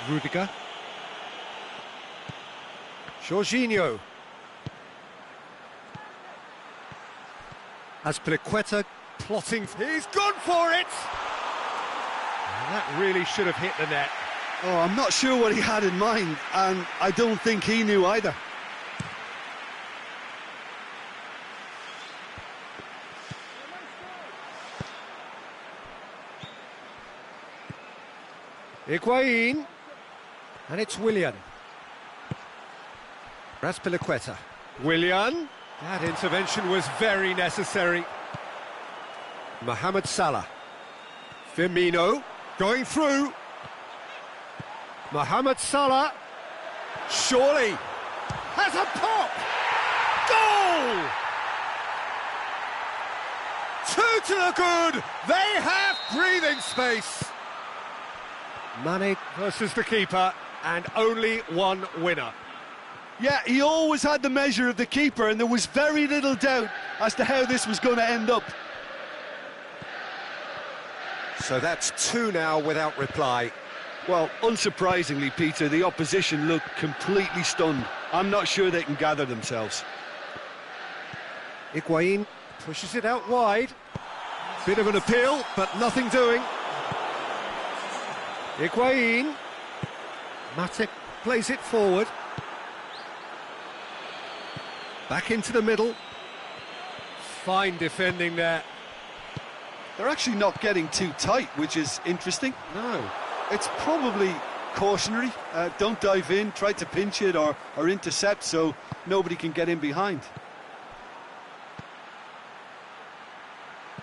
Rudiger. Jorginho. Azpilicueta plotting. He's gone for it! And that really should have hit the net. Oh, I'm not sure what he had in mind, and I don't think he knew either. Higuain. And it's Willian. Raspilicueta. Willian. That intervention was very necessary. Mohamed Salah. Firmino. Going through. Mohamed Salah. Surely. Has a pop. Goal! 2 to the good. They have breathing space. Mane versus the keeper, and only one winner. Yeah, he always had the measure of the keeper, and there was very little doubt as to how this was going to end up. So that's 2 now without reply. Well, unsurprisingly, Peter, the opposition looked completely stunned. I'm not sure they can gather themselves. Higuain pushes it out wide. Bit of an appeal, but nothing doing. Higuain. Matip plays it forward. Back into the middle. Fine defending there. They're actually not getting too tight, which is interesting. No. It's probably cautionary. Don't dive in, try to pinch it or intercept so nobody can get in behind.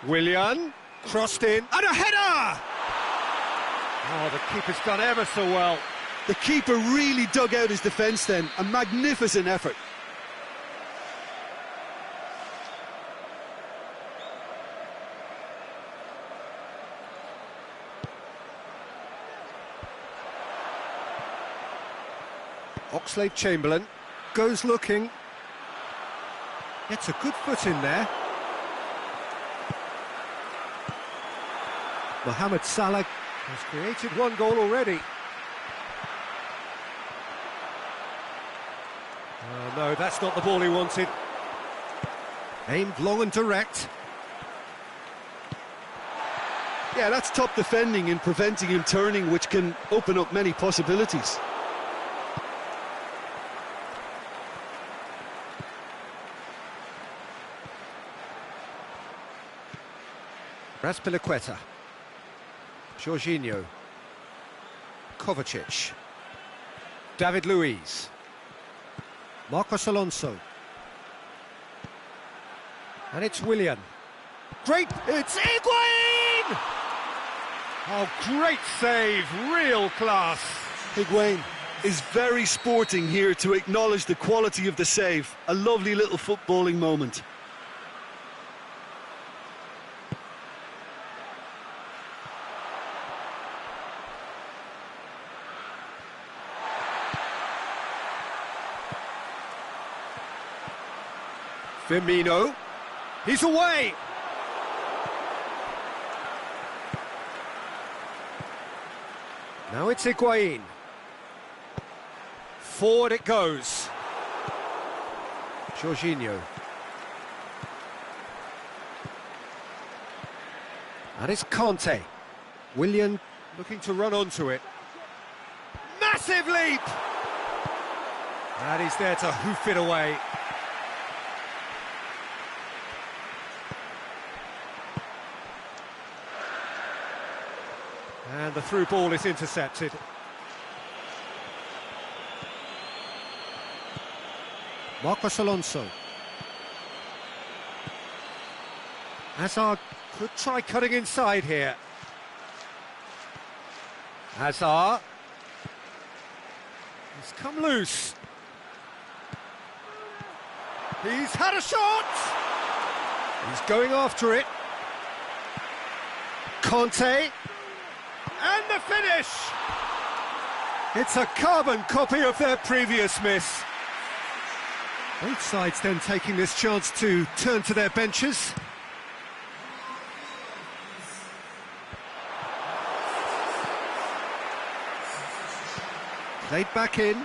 Willian. Crossed in. And a header! Oh, the keeper's done ever so well. The keeper really dug out his defence then. A magnificent effort. Oxlade-Chamberlain goes looking. Gets a good foot in there. Mohamed Salah has created one goal already. No, that's not the ball he wanted. Aimed long and direct. Yeah, that's top defending and preventing him turning, which can open up many possibilities. Razpilicueta. Jorginho. Kovacic. David Luiz. Marcos Alonso. And it's Willian. Great, it's Higuain! Oh, great save, real class. Higuain is very sporting here to acknowledge the quality of the save. A lovely little footballing moment. Firmino, he's away! Now it's Higuain. Forward it goes. Jorginho. And it's Conte. Willian looking to run onto it. Massive leap! And he's there to hoof it away. And the through ball is intercepted. Marcos Alonso. Hazard could try cutting inside here. Hazard. He's come loose. He's had a shot! He's going after it. Conte. And the finish! It's a carbon copy of their previous miss. Both sides then taking this chance to turn to their benches. Played back in.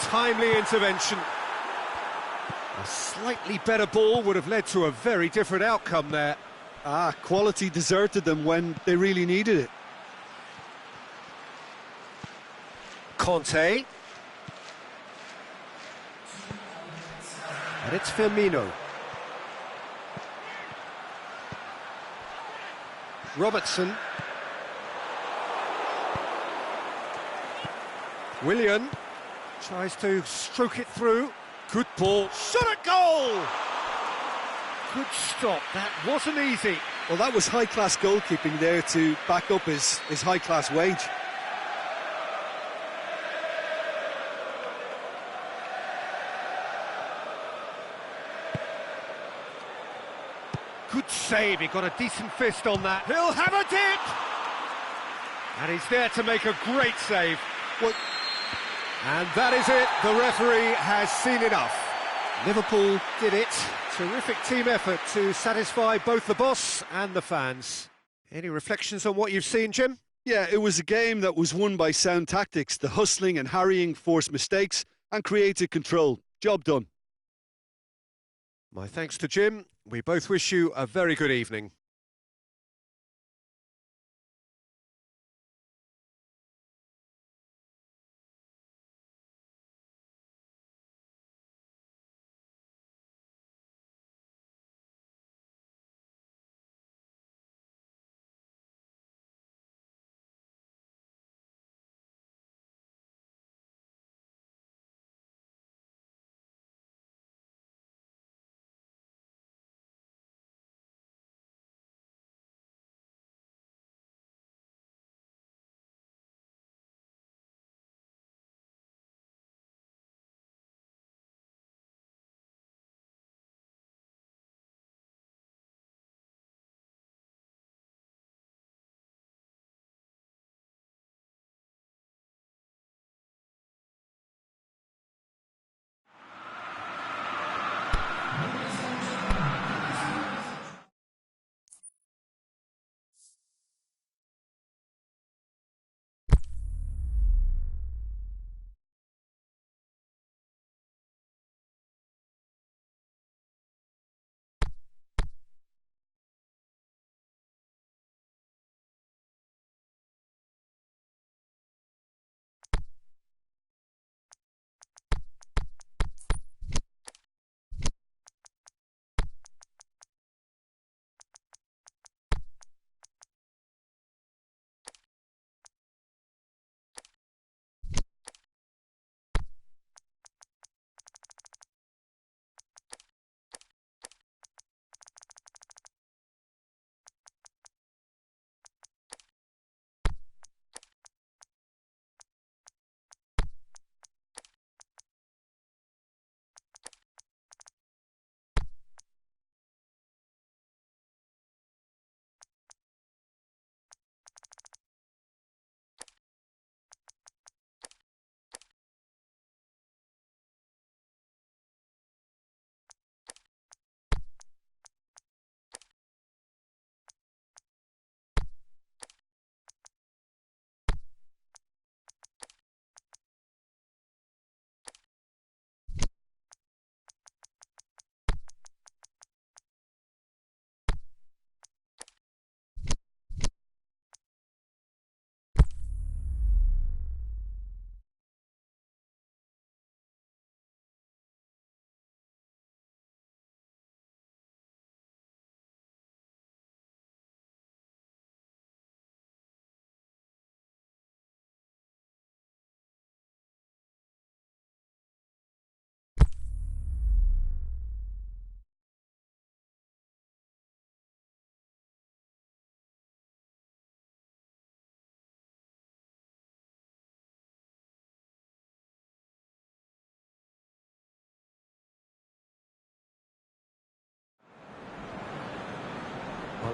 Timely intervention. A slightly better ball would have led to a very different outcome there. Quality deserted them when they really needed it. Conte. And it's Firmino. Robertson. Willian tries to stroke it through. Good ball. Shot at goal! Good stop, that wasn't easy. Well, that was high-class goalkeeping there to back up his high-class wage. Good save, he got a decent fist on that. He'll have a dip! And he's there to make a great save. Well, and that is it, the referee has seen enough. Liverpool did it. Terrific team effort to satisfy both the boss and the fans. Any reflections on what you've seen, Jim? Yeah, it was a game that was won by sound tactics. The hustling and harrying forced mistakes and created control. Job done. My thanks to Jim. We both wish you a very good evening.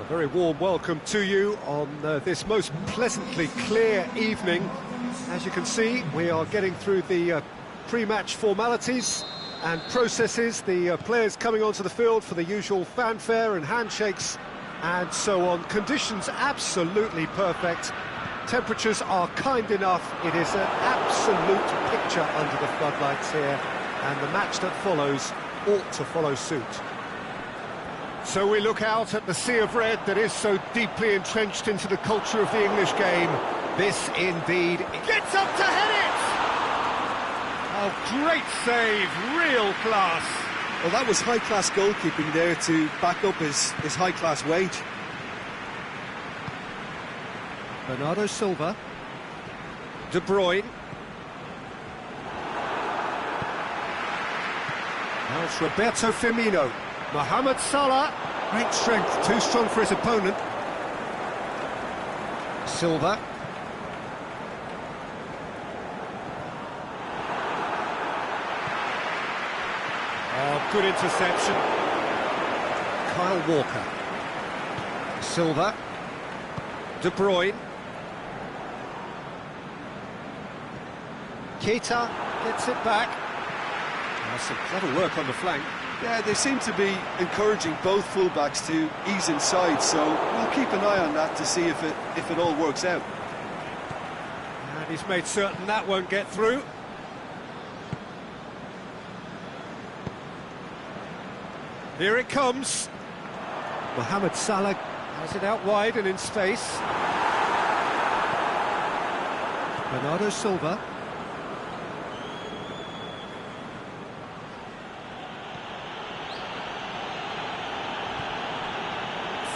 Well, a very warm welcome to you on this most pleasantly clear evening. As you can see, we are getting through the pre-match formalities and processes, the players coming onto the field for the usual fanfare and handshakes and so on. Conditions absolutely perfect. Temperatures are kind enough. It is an absolute picture under the floodlights here, and the match that follows ought to follow suit. So we look out at the sea of red that is so deeply entrenched into the culture of the English game. This indeed gets up to head it! Oh, great save, real class. Well, that was high-class goalkeeping there to back up his high-class wage. Bernardo Silva. De Bruyne. Now it's Roberto Firmino. Mohamed Salah. Great strength, too strong for his opponent. Silva. Oh, good interception. Kyle Walker. Silva. De Bruyne. Keita gets it back. Some clever work on the flank. Yeah, they seem to be encouraging both fullbacks to ease inside, so we'll keep an eye on that to see if it all works out. And he's made certain that won't get through. Here it comes. Mohamed Salah has it out wide and in space. Bernardo Silva.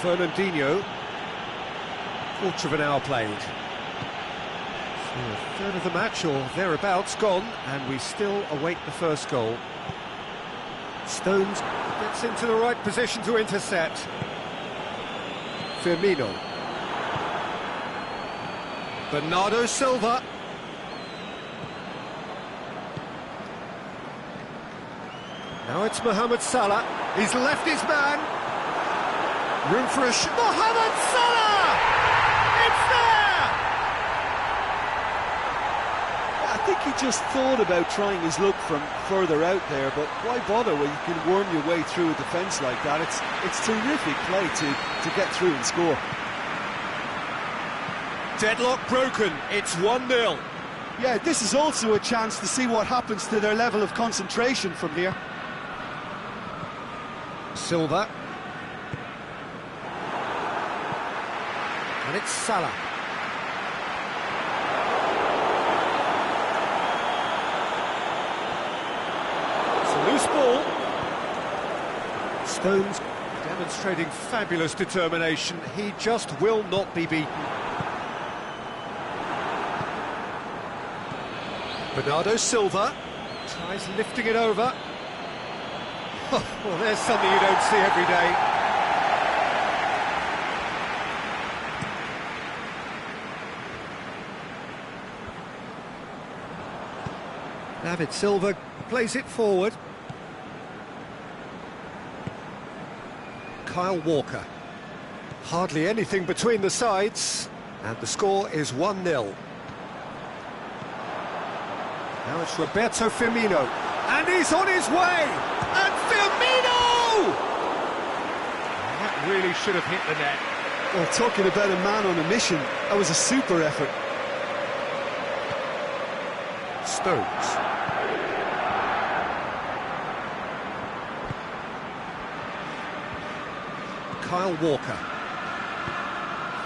Fernandinho. Quarter of an hour played. So a third of the match or thereabouts gone, and we still await the first goal. Stones gets into the right position to intercept. Firmino. Bernardo Silva. Now it's Mohamed Salah. He's left his man. Room for a shot. Mohamed Salah! It's there! I think he just thought about trying his luck from further out there, but why bother when you can worm your way through a defence like that? It's terrific play to get through and score. Deadlock broken. It's 1-0. Yeah, this is also a chance to see what happens to their level of concentration from here. Silva. And it's Salah. It's a loose ball. Stones demonstrating fabulous determination. He just will not be beaten. Bernardo Silva tries lifting it over. Well, there's something you don't see every day. David Silva plays it forward. Kyle Walker. Hardly anything between the sides, and the score is 1-0. Now it's Roberto Firmino, and he's on his way! And Firmino! That really should have hit the net. Well, talking about a man on a mission, that was a super effort. Stones. Kyle Walker.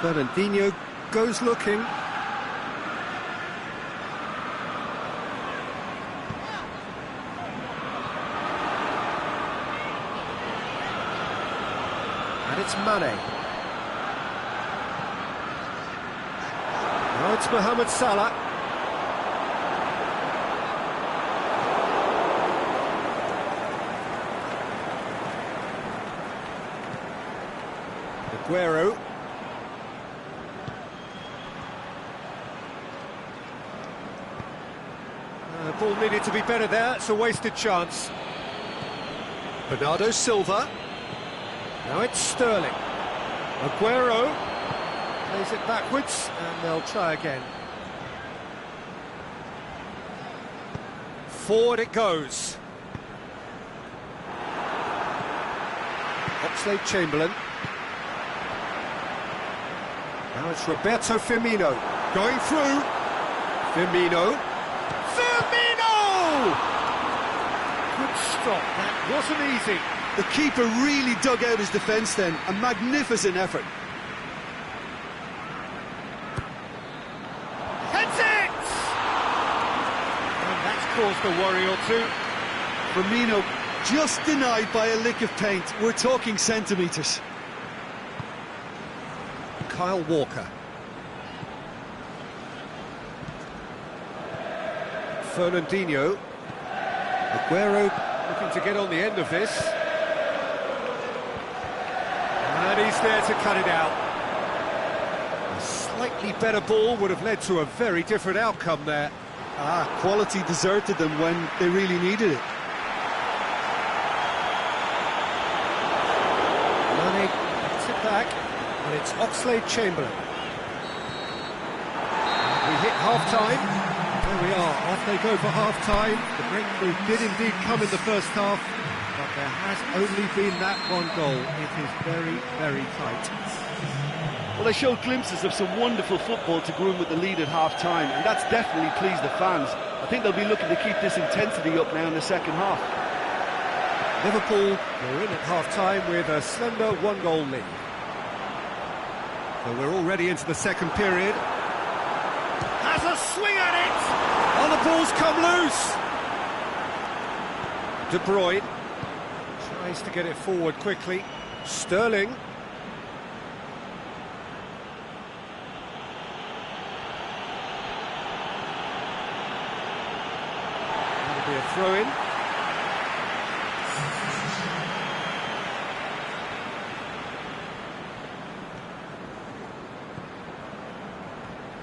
Fernandinho goes looking. And it's Mane. Now it's Mohamed Salah. Aguero. The ball needed to be better there, it's a wasted chance. Bernardo Silva. Now it's Sterling. Aguero plays it backwards, and they'll try again. Forward it goes. Oxlade-Chamberlain. Now it's Roberto Firmino going through. Firmino. Good stop, that wasn't easy. The keeper really dug out his defence then, a magnificent effort. Heads it! And that's caused a worry or two. Firmino just denied by a lick of paint. We're talking centimetres. Kyle Walker. Fernandinho. Aguero looking to get on the end of this. And he's there to cut it out. A slightly better ball would have led to a very different outcome there. Quality deserted them when they really needed it. Mane gets it back, and it's Oxlade-Chamberlain. We hit half-time. There we are, off they go for half-time. The breakthrough did indeed come in the first half, but there has only been that one goal. It is very, very tight. Well, they showed glimpses of some wonderful football to groom with the lead at half-time, and that's definitely pleased the fans. I think they'll be looking to keep this intensity up now in the second half. Liverpool are in at half-time with a slender one-goal lead. So we're already into the second period. Has a swing at it! Oh, the ball's come loose! De Bruyne tries to get it forward quickly. Sterling. That'll be a throw-in.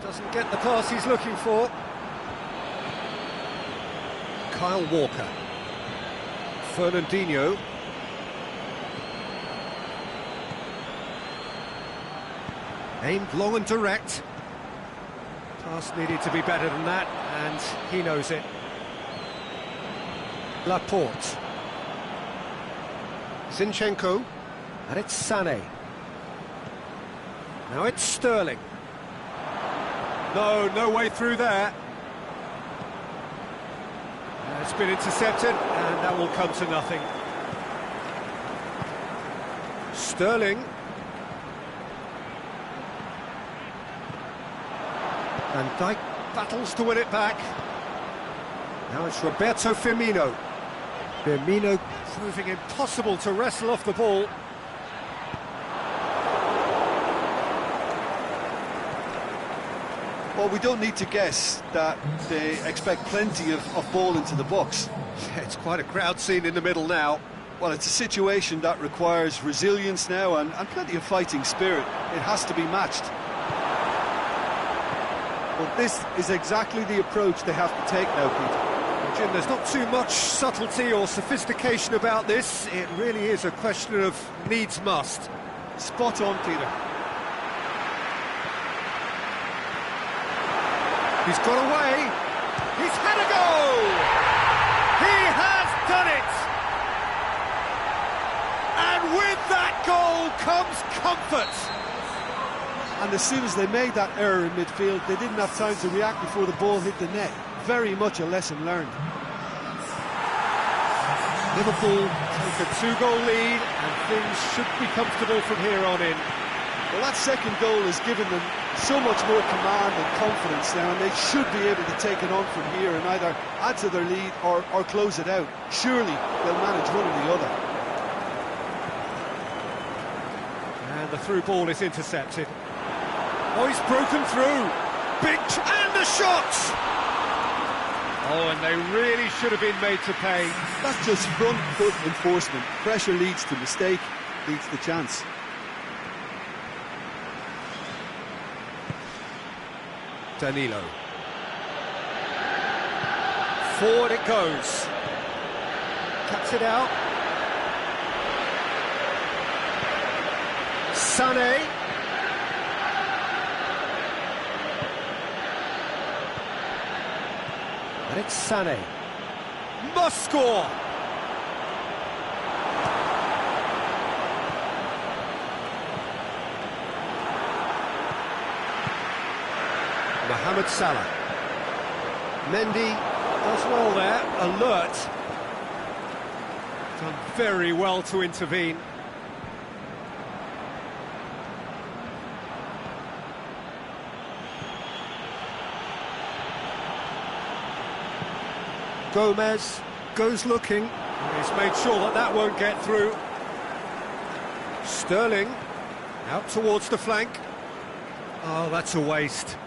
Doesn't get the pass he's looking for. Kyle Walker. Fernandinho. Aimed long and direct. Pass needed to be better than that, and he knows it. Laporte. Zinchenko. And it's Sané. Now it's Sterling. No way through there. It's been intercepted, and that will come to nothing. Sterling. Van Dijk battles to win it back. Now it's Roberto Firmino. Firmino proving impossible to wrestle off the ball. Well, we don't need to guess that they expect plenty of ball into the box. Yeah, it's quite a crowd scene in the middle now. Well, it's a situation that requires resilience now and plenty of fighting spirit. It has to be matched. Well, this is exactly the approach they have to take now, Peter. Well, Jim, there's not too much subtlety or sophistication about this. It really is a question of needs must. Spot on, Peter. He's got away. He's had a go! He has done it! And with that goal comes comfort. And as soon as they made that error in midfield, they didn't have time to react before the ball hit the net. Very much a lesson learned. Liverpool take a 2-goal lead, and things should be comfortable from here on in. Well, that second goal has given them so much more command and confidence now, and they should be able to take it on from here and either add to their lead or close it out. Surely they'll manage one or the other. And the through ball is intercepted. Oh, he's broken through. And the shot! Oh, and they really should have been made to pay. That's just front foot enforcement. Pressure leads to mistake, leads to chance. Danilo. Forward it goes. Cuts it out. Sané. And it's Sané. Must score! Mohamed Salah. Mendy does well there, alert. Done very well to intervene. Gomez goes looking. He's made sure that that won't get through. Sterling out towards the flank. Oh, that's a waste.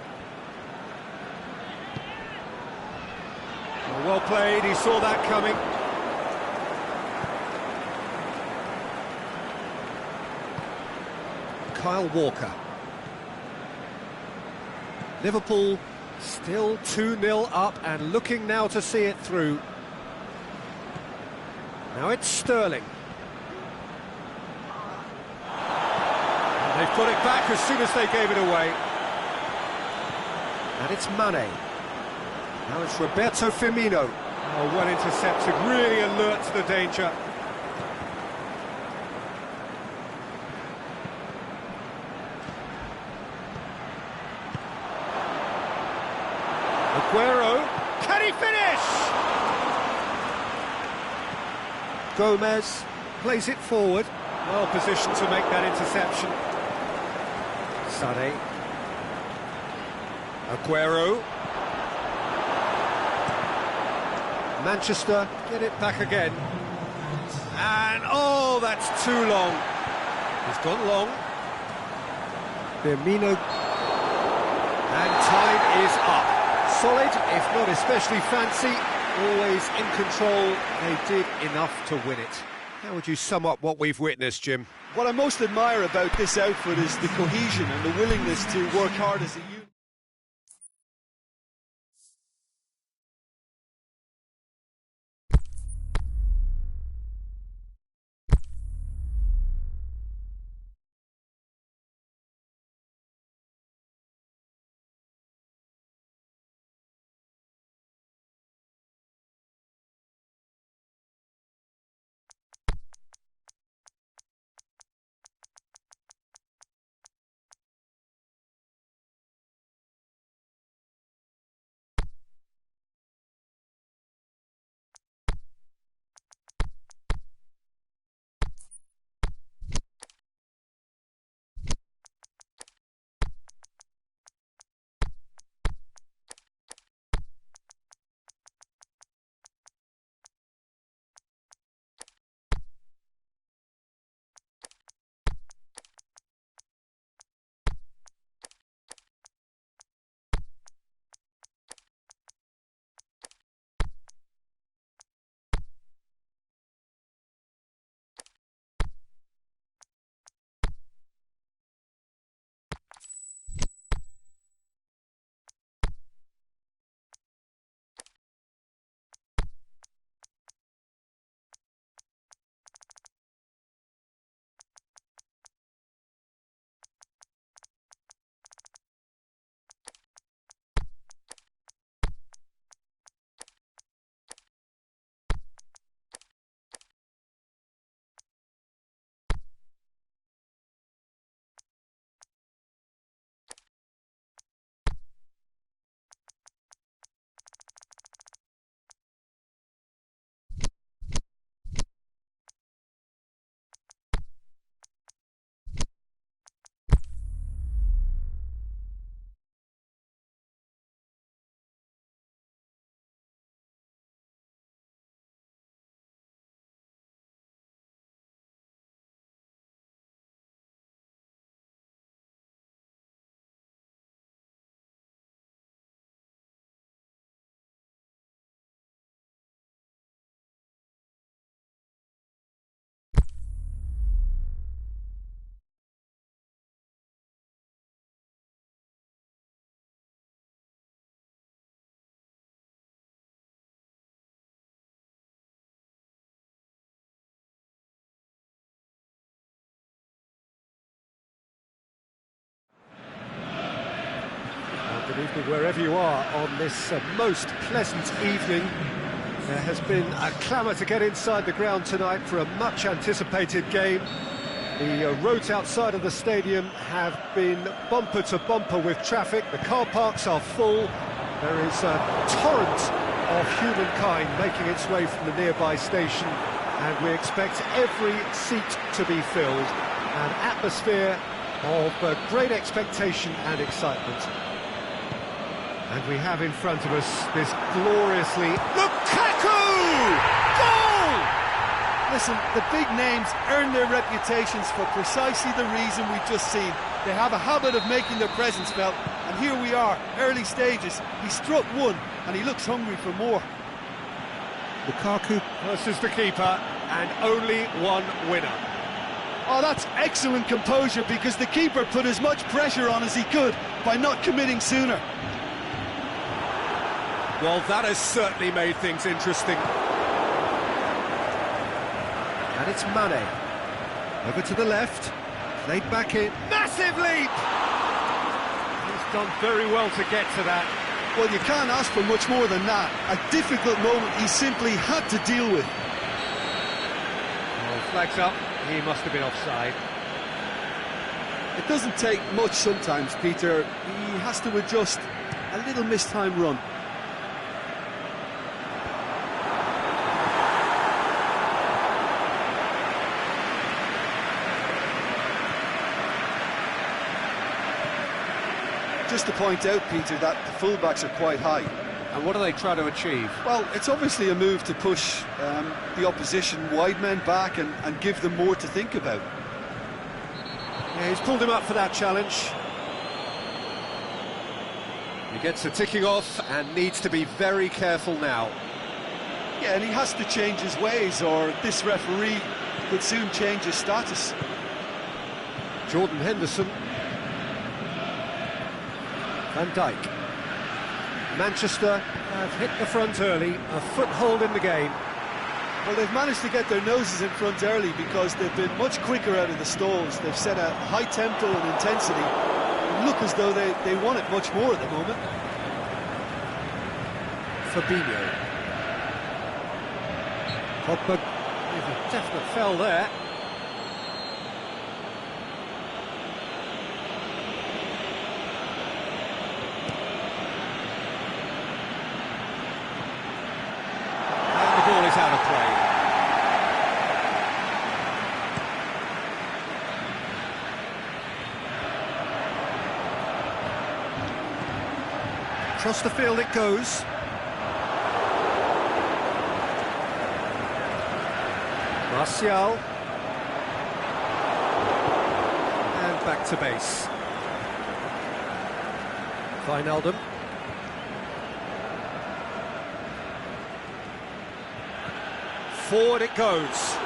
Well played, he saw that coming. Kyle Walker. Liverpool still 2-0 up and looking now to see it through. Now it's Sterling. And they've put it back as soon as they gave it away. And it's Mane. Now it's Roberto Firmino. Oh, well intercepted, really alert to the danger. Aguero, can he finish? Gomez plays it forward, well positioned to make that interception. Sané. Aguero. Manchester get it back again. And, oh, that's too long. He's gone long. Firmino. And time is up. Solid, if not especially fancy, always in control. They did enough to win it. How would you sum up what we've witnessed, Jim? What I most admire about this outfit is the cohesion and the willingness to work hard as a unit. wherever you are on this most pleasant evening. There has been a clamour to get inside the ground tonight for a much-anticipated game. The roads outside of the stadium have been bumper to bumper with traffic. The car parks are full. There is a torrent of humankind making its way from the nearby station, and we expect every seat to be filled. An atmosphere of great expectation and excitement. And we have in front of us this gloriously... Lukaku! Goal! Listen, the big names earn their reputations for precisely the reason we've just seen. They have a habit of making their presence felt, and here we are, early stages. He struck one, and he looks hungry for more. Lukaku versus the keeper, and only one winner. Oh, that's excellent composure, because the keeper put as much pressure on as he could by not committing sooner. Well, that has certainly made things interesting. And it's Mane. Over to the left. Played back in. Massive leap! He's done very well to get to that. Well, you can't ask for much more than that. A difficult moment he simply had to deal with. Well, flags up. He must have been offside. It doesn't take much sometimes, Peter. He has to adjust a little mistimed run. Just to point out, Peter, that the fullbacks are quite high. And what are they trying to achieve? Well, it's obviously a move to push the opposition wide men back and give them more to think about. Yeah, he's pulled him up for that challenge. He gets a ticking off and needs to be very careful now. Yeah, and he has to change his ways, or this referee could soon change his status. Jordan Henderson. Van Dijk. Manchester have hit the front early, a foothold in the game. Well, they've managed to get their noses in front early because they've been much quicker out of the stalls. They've set a high tempo and intensity and look as though they want it much more at the moment. Fabinho. Pogba, a definite fell there. Out of play. Across the field it goes. Martial. And back to base. Wijnaldum. Forward it goes.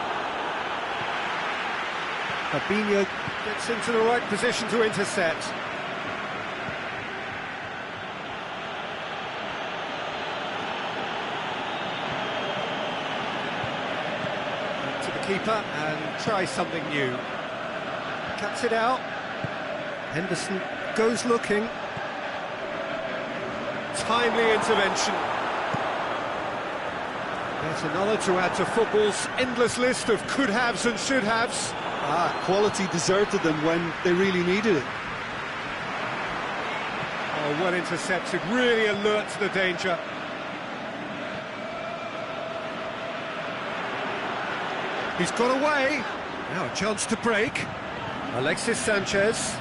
Fabinho gets into the right position to intercept. To the keeper and try something new. Cuts it out. Henderson goes looking. Timely intervention. There's another to add to football's endless list of could-haves and should-haves. Quality deserted them when they really needed it. Oh, well intercepted, really alert to the danger. He's got away. Now a chance to break. Alexis Sanchez.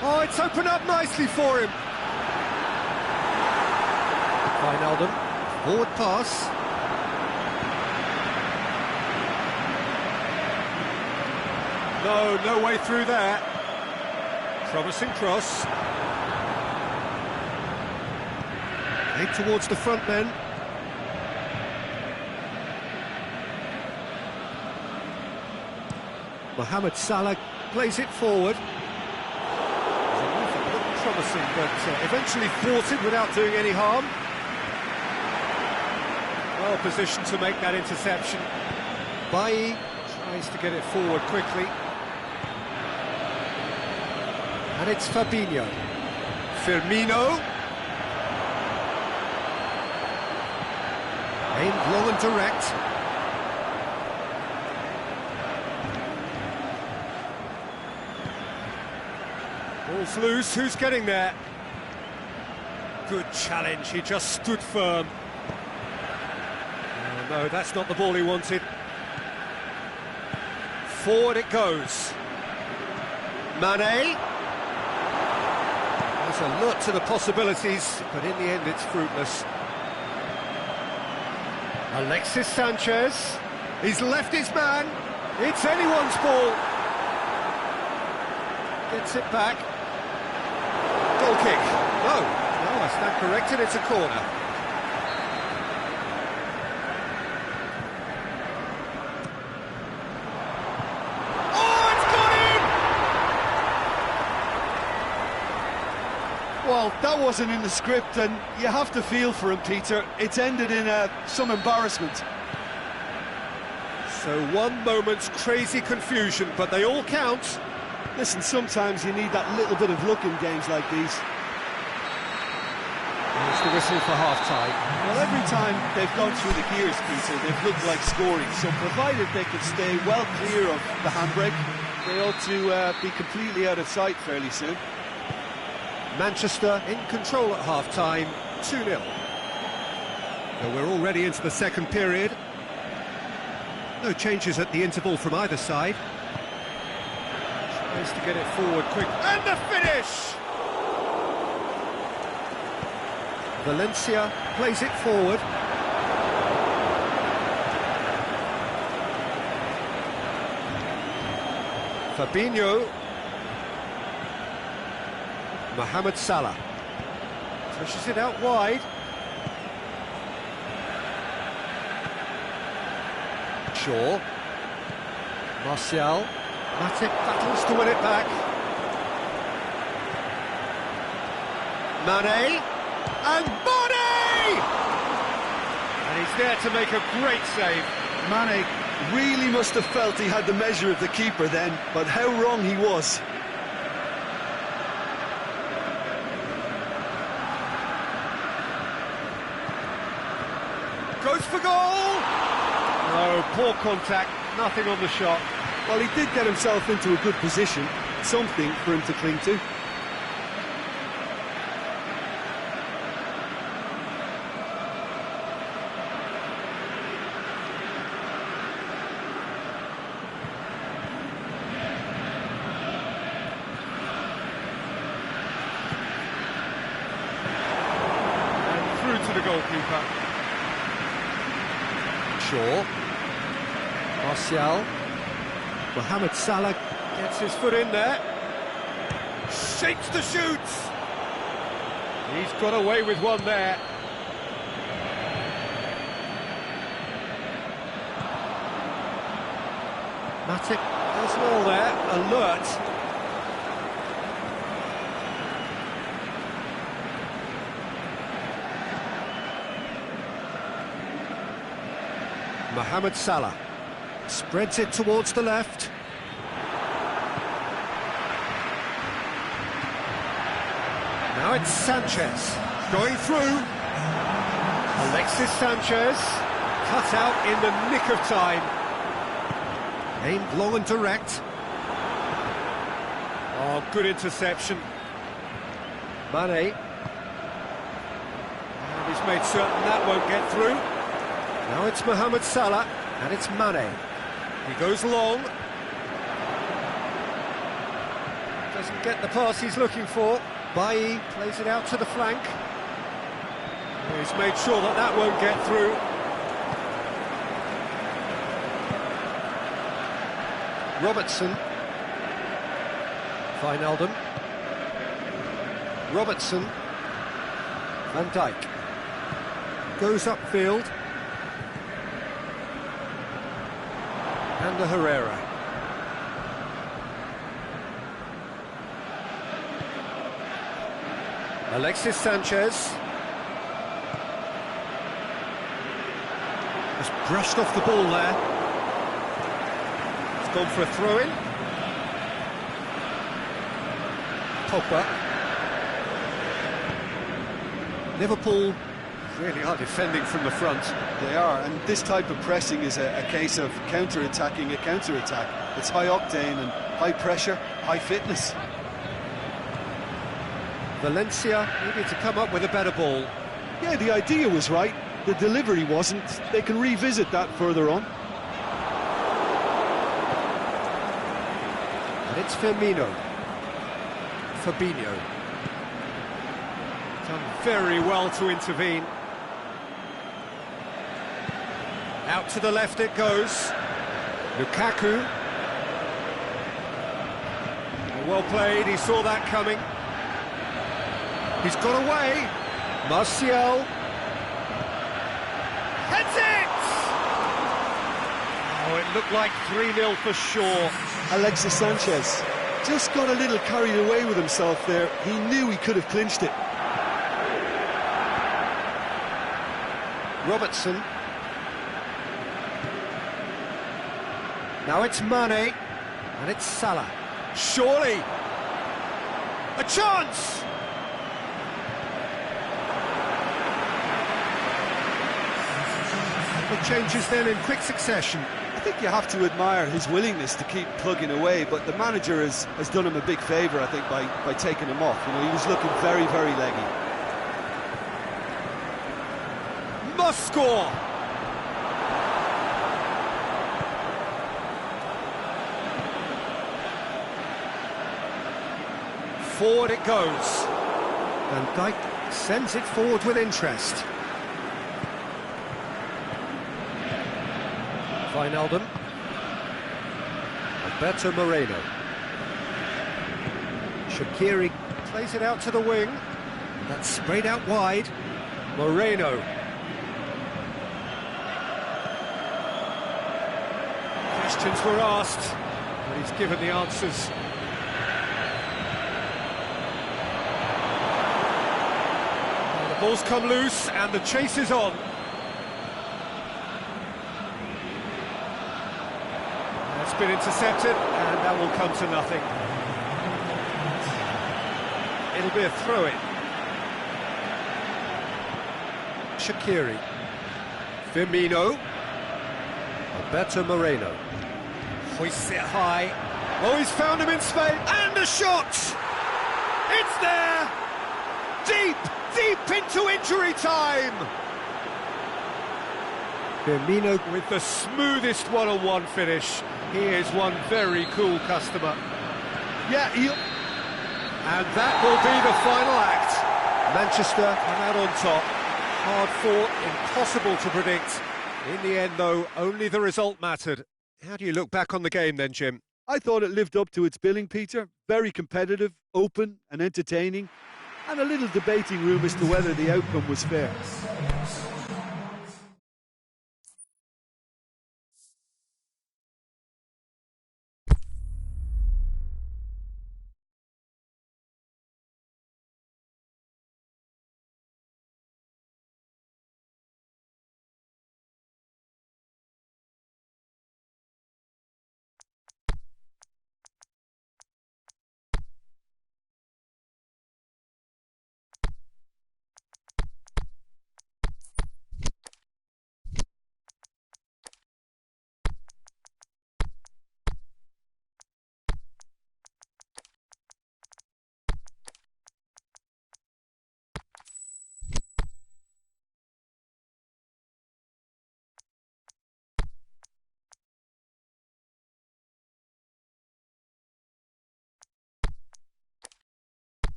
Oh, it's opened up nicely for him. Wijnaldum, forward pass. No way through there. Promising cross. Head towards the front men. Mohamed Salah plays it forward. Looked promising, but eventually thwarted without doing any harm. Well positioned to make that interception. Bailly tries to get it forward quickly. And it's Fabinho. Firmino. Aimed long and direct. Ball's loose, who's getting there? Good challenge, he just stood firm. Oh, no, that's not the ball he wanted. Forward it goes. Mane. There's a lot to the possibilities, but in the end it's fruitless. Alexis Sanchez. He's left his man. It's anyone's ball. Gets it back. Goal kick. No, I stand corrected, it's a corner. Oh, it's gone in! Well, that wasn't in the script, and you have to feel for him, Peter. It's ended in some embarrassment. So one moment's crazy confusion, but they all count. Listen, sometimes you need that little bit of luck in games like these. It's the whistle for half-time. Well, every time they've gone through the gears, Peter, they've looked like scoring. So provided they can stay well clear of the handbrake, they ought to be completely out of sight fairly soon. Manchester in control at half-time, 2-0. So we're already into the second period. No changes at the interval from either side. Tries to get it forward quick, and the finish! Valencia plays it forward. Fabinho. Mohamed Salah. Pushes it out wide. Shaw. Martial. Matic battles to win it back. Mane. And Mane! And he's there to make a great save. Mane really must have felt he had the measure of the keeper then, but how wrong he was. Goes for goal! No, poor contact, nothing on the shot. Well, he did get himself into a good position, something for him to cling to. And through to the goalkeeper. Shaw. Martial. Mohamed Salah gets his foot in there. Shapes the shoots. He's got away with one there. Matic does well there. Alert. Mohamed Salah spreads it towards the left. Now it's Sanchez going through. Alexis Sanchez cut out in the nick of time. Aimed long and direct. Oh, good interception. Mane. And he's made certain that won't get through. Now it's Mohamed Salah, and it's Mane. He goes long. Doesn't get the pass he's looking for. Bailly plays it out to the flank. He's made sure that that won't get through. Robertson. Wijnaldum. Robertson. Van Dijk. Goes upfield. And Herrera. Alexis Sanchez. Has brushed off the ball there. It's gone for a throw-in. Pogba. Liverpool really are defending from the front. They are, and this type of pressing is a case of counter-attacking a counter-attack. It's high octane and high pressure, high fitness. Valencia needed to come up with a better ball. Yeah, the idea was right, the delivery wasn't. They can revisit that further on. And it's Fabinho. Done very well to intervene. Out to the left it goes. Lukaku. Well played, he saw that coming. He's got away. Martial. Heads it! Oh, it looked like 3-0 for sure. Alexis Sanchez just got a little carried away with himself there. He knew he could have clinched it. Robertson. Now it's Mane, and it's Salah. Surely! A chance! The changes then in quick succession. I think you have to admire his willingness to keep plugging away, but the manager has done him a big favour, I think, by taking him off. You know, he was looking very, very leggy. Must score! Forward it goes. Van Dijk sends it forward with interest. Wijnaldum. Alberto Moreno. Shaqiri plays it out to the wing. That's sprayed out wide. Moreno. Questions were asked, but he's given the answers. Now the ball's come loose and the chase is on. That's been intercepted and that will come to nothing. It'll be a throw-in. Shaqiri. Firmino. Alberto Moreno. Hoists it high. Oh, he's found him in space. And a shot! It's there! Deep, deep into injury time! Firmino with the smoothest one-on-one finish. He is one very cool customer. Yeah, And that will be the final act. Manchester come out on top. Hard fought, impossible to predict. In the end, though, only the result mattered. How do you look back on the game then, Jim? I thought it lived up to its billing, Peter. Very competitive, open and entertaining, and a little debating room as to whether the outcome was fair.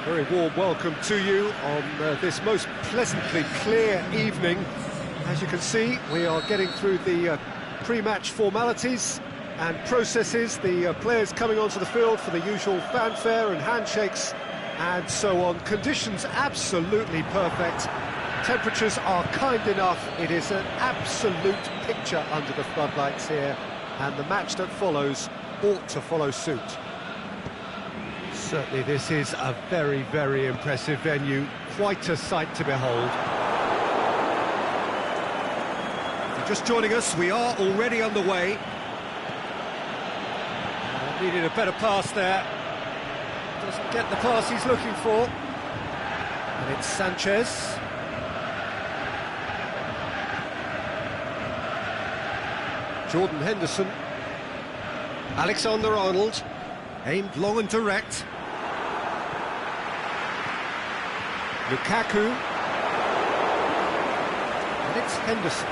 A very warm welcome to you on this most pleasantly clear evening. As you can see, we are getting through the pre-match formalities and processes, the players coming onto the field for the usual fanfare and handshakes and so on. Conditions absolutely perfect. Temperatures are kind enough. It is an absolute picture under the floodlights here, and the match that follows ought to follow suit. Certainly this is a very, very impressive venue. Quite a sight to behold. If you're just joining us, we are already underway. Needed a better pass there. Doesn't get the pass he's looking for. And it's Sanchez. Jordan Henderson. Alexander-Arnold. Aimed long and direct. Lukaku. And it's Henderson.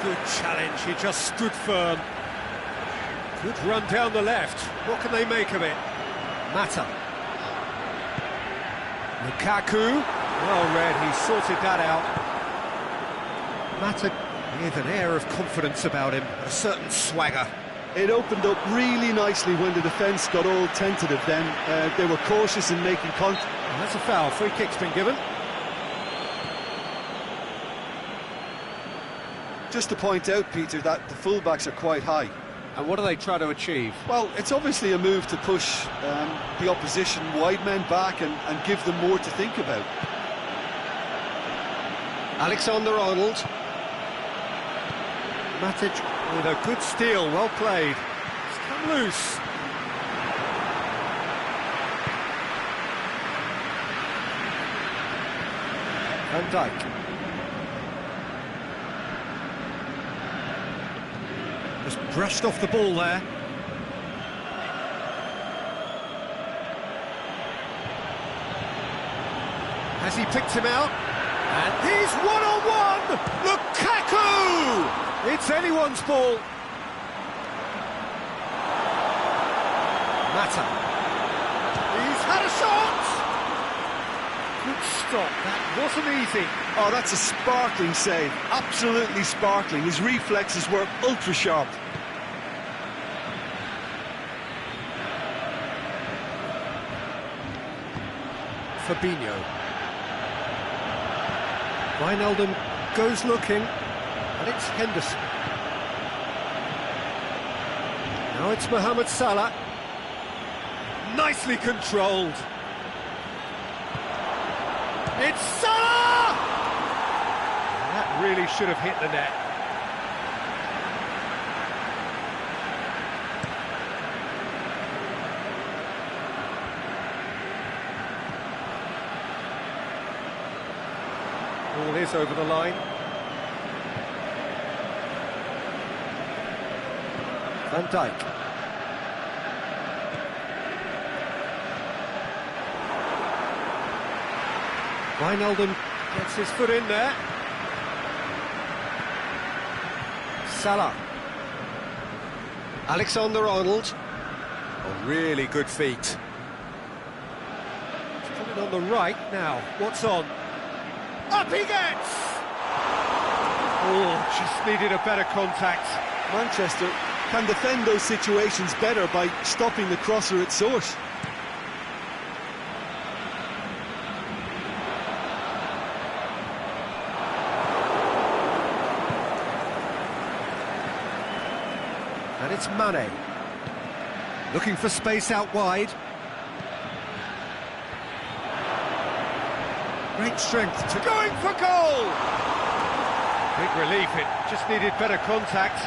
Good challenge, he just stood firm. Good run down the left. What can they make of it? Mata. Lukaku. Well read, he sorted that out. Mata with an air of confidence about him, a certain swagger. It opened up really nicely when the defence got all tentative then. They were cautious in making contact. And that's a foul. Free kick's been given. Just to point out, Peter, that the fullbacks are quite high. And what do they try to achieve? Well, it's obviously a move to push the opposition wide men back and give them more to think about. Alexander-Arnold. Matic with a good steal, well played. It's come loose. Van Dijk. Just brushed off the ball there. Has he picked him out? And he's one-on-one! Lukaku! It's anyone's ball. Mata. He's had a shot! Good stop, that wasn't easy. Oh, that's a sparkling save, absolutely sparkling. His reflexes were ultra sharp. Fabinho. Wijnaldum goes looking, and it's Henderson. Now it's Mohamed Salah. Nicely controlled. It's Salah! That really should have hit the net. Ball is over the line. Van Dijk. Wijnaldum gets his foot in there. Salah. Alexander-Arnold. Oh, really good feet. He's coming on the right now. What's on? Up he gets! Oh, just needed a better contact. Manchester can defend those situations better by stopping the crosser at source. And it's Mane. Looking for space out wide. Great strength to going for goal! Big relief, it just needed better contact.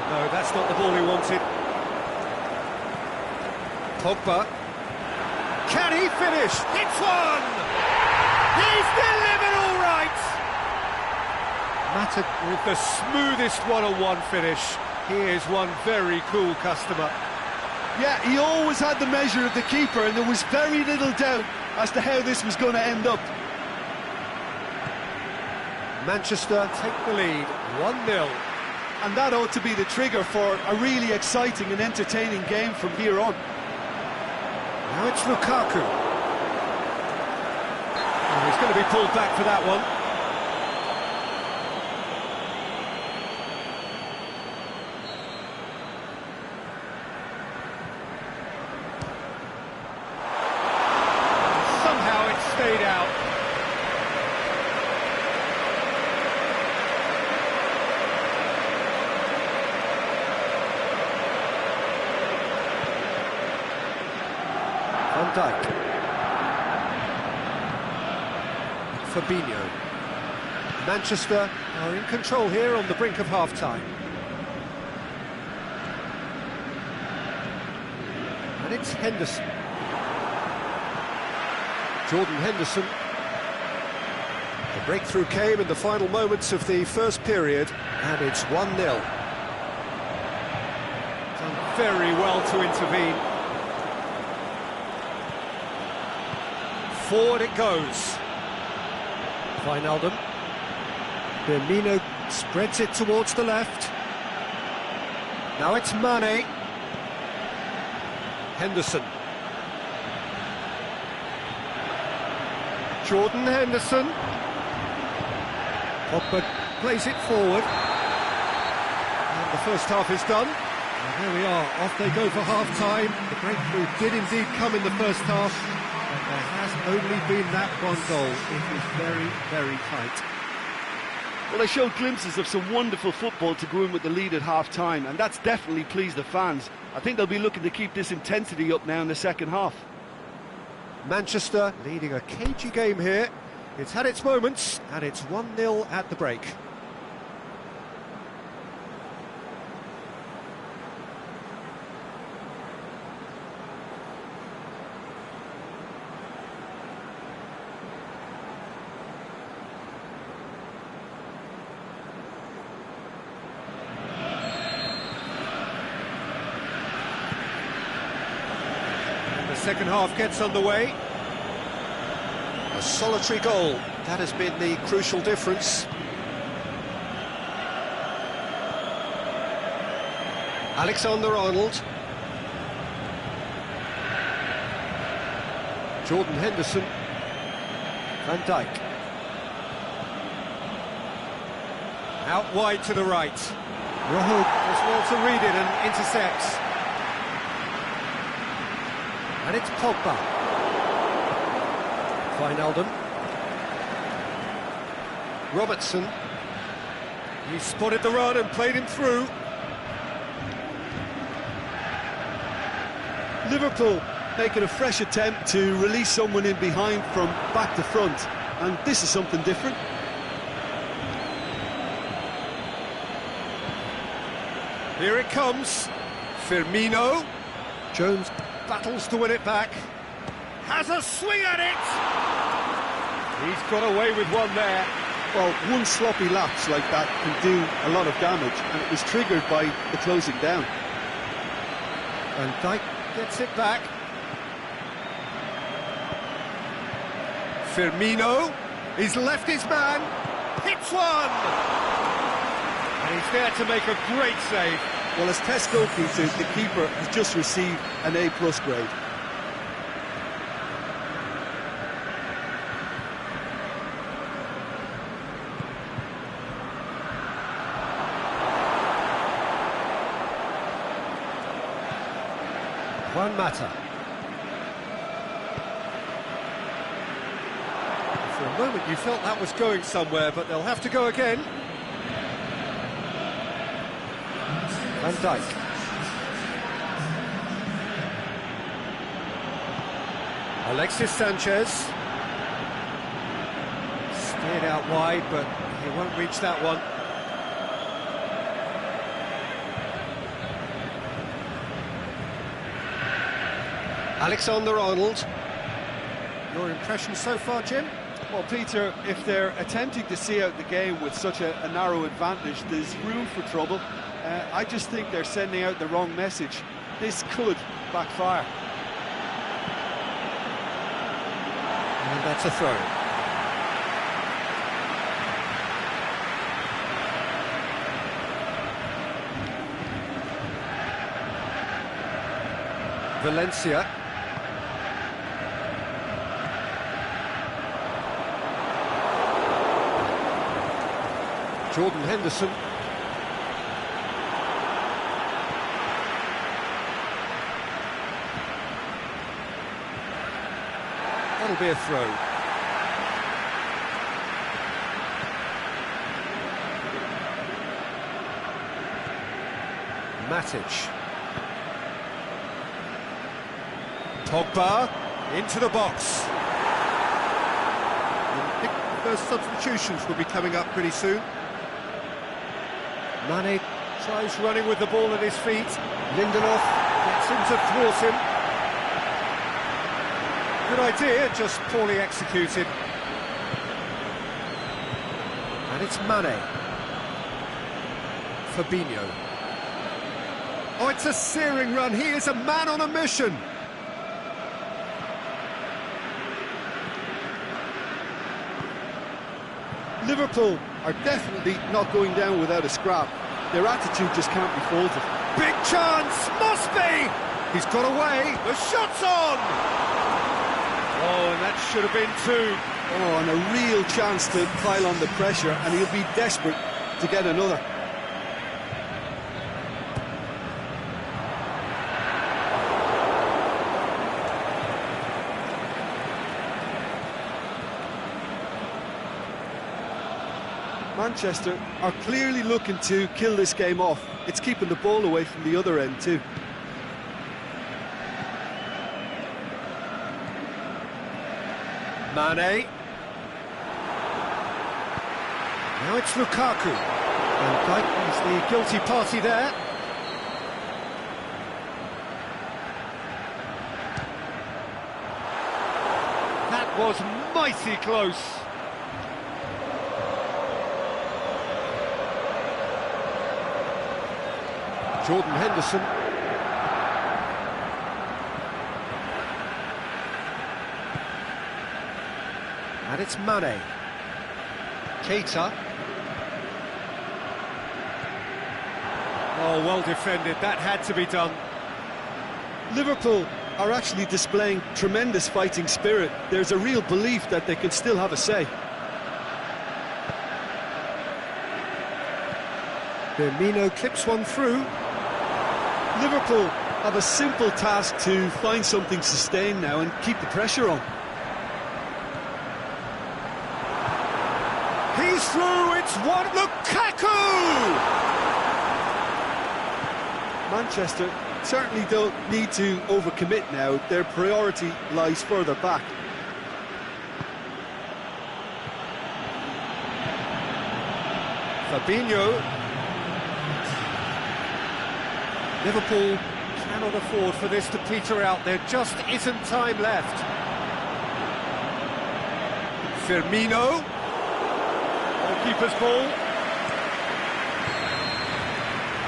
Oh, no, that's not the ball he wanted. Pogba. Can he finish? It's one! He's delivered all right! Mata with the smoothest one-on-one finish. He is one very cool customer. Yeah, he always had the measure of the keeper, and there was very little doubt as to how this was going to end up. Manchester take the lead, 1-0. And that ought to be the trigger for a really exciting and entertaining game from here on. Now it's Lukaku. Oh, he's going to be pulled back for that one. Somehow it stayed out. Van Dijk. Fabinho. Manchester are in control here on the brink of half-time. And it's Henderson. Jordan Henderson. The breakthrough came in the final moments of the first period, and it's 1-0. Done very well to intervene. Forward it goes. Wijnaldum. Firmino spreads it towards the left. Now it's Mane. Henderson. Jordan Henderson. Pogba plays it forward. And the first half is done. And there we are, off they go for half-time. The breakthrough did indeed come in the first half. But there has only been that one goal. It was very, very tight. Well, they showed glimpses of some wonderful football to go in with the lead at half-time, and that's definitely pleased the fans. I think they'll be looking to keep this intensity up now in the second half. Manchester leading a cagey game here. It's had its moments, and it's 1-0 at the break. Second half gets underway. A solitary goal, that has been the crucial difference. Alexander-Arnold. Jordan Henderson. Van Dijk. Out wide to the right. Rojo does well to read it and intercepts. And it's Pogba. Wijnaldum. Robertson. He spotted the run and played him through. Liverpool making a fresh attempt to release someone in behind from back to front. And this is something different. Here it comes. Firmino. Jones battles to win it back. Has a swing at it! He's got away with one there. Well, one sloppy lapse like that can do a lot of damage, and it was triggered by the closing down. Van Dijk gets it back. Firmino. He's left his man. Hits one! And he's there to make a great save. Well, as test goalkeeper, the keeper has just received an A+ grade. Juan Mata. For a moment you felt that was going somewhere, but they'll have to go again. Van Dijk. Alexis Sanchez. Steered out wide, but he won't reach that one. Alexander-Arnold. Your impression so far, Jim? Well, Peter, if they're attempting to see out the game with such a narrow advantage, there's room for trouble. I just think they're sending out the wrong message. This could backfire. And that's a throw. Valencia. Jordan Henderson. That'll be a throw. Matic. Pogba into the box. I think the first substitutions will be coming up pretty soon. Mane tries running with the ball at his feet. Lindelof gets in to thwart him. Good idea, just poorly executed. And it's Mane. Fabinho. Oh, it's a searing run. He is a man on a mission. Liverpool are definitely not going down without a scrap. Their attitude just can't be faulted. Big chance, must be! He's got away, the shot's on! Oh, and that should have been two. Oh, and a real chance to pile on the pressure, and he'll be desperate to get another. Manchester are clearly looking to kill this game off. It's keeping the ball away from the other end too. Mane. Now it's Lukaku. And Dyke is the guilty party there. That was mighty close. Jordan Henderson. And it's Mane. Keita. Oh, well defended. That had to be done. Liverpool are actually displaying tremendous fighting spirit. There's a real belief that they can still have a say. Firmino clips one through. Liverpool have a simple task to find something sustained now and keep the pressure on. He's through, it's one, Lukaku! Manchester certainly don't need to overcommit now. Their priority lies further back. Fabinho. Liverpool cannot afford for this to peter out. There just isn't time left. Firmino. Goalkeeper's ball.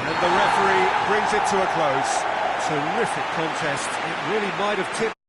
And the referee brings it to a close. Terrific contest. It really might have tipped.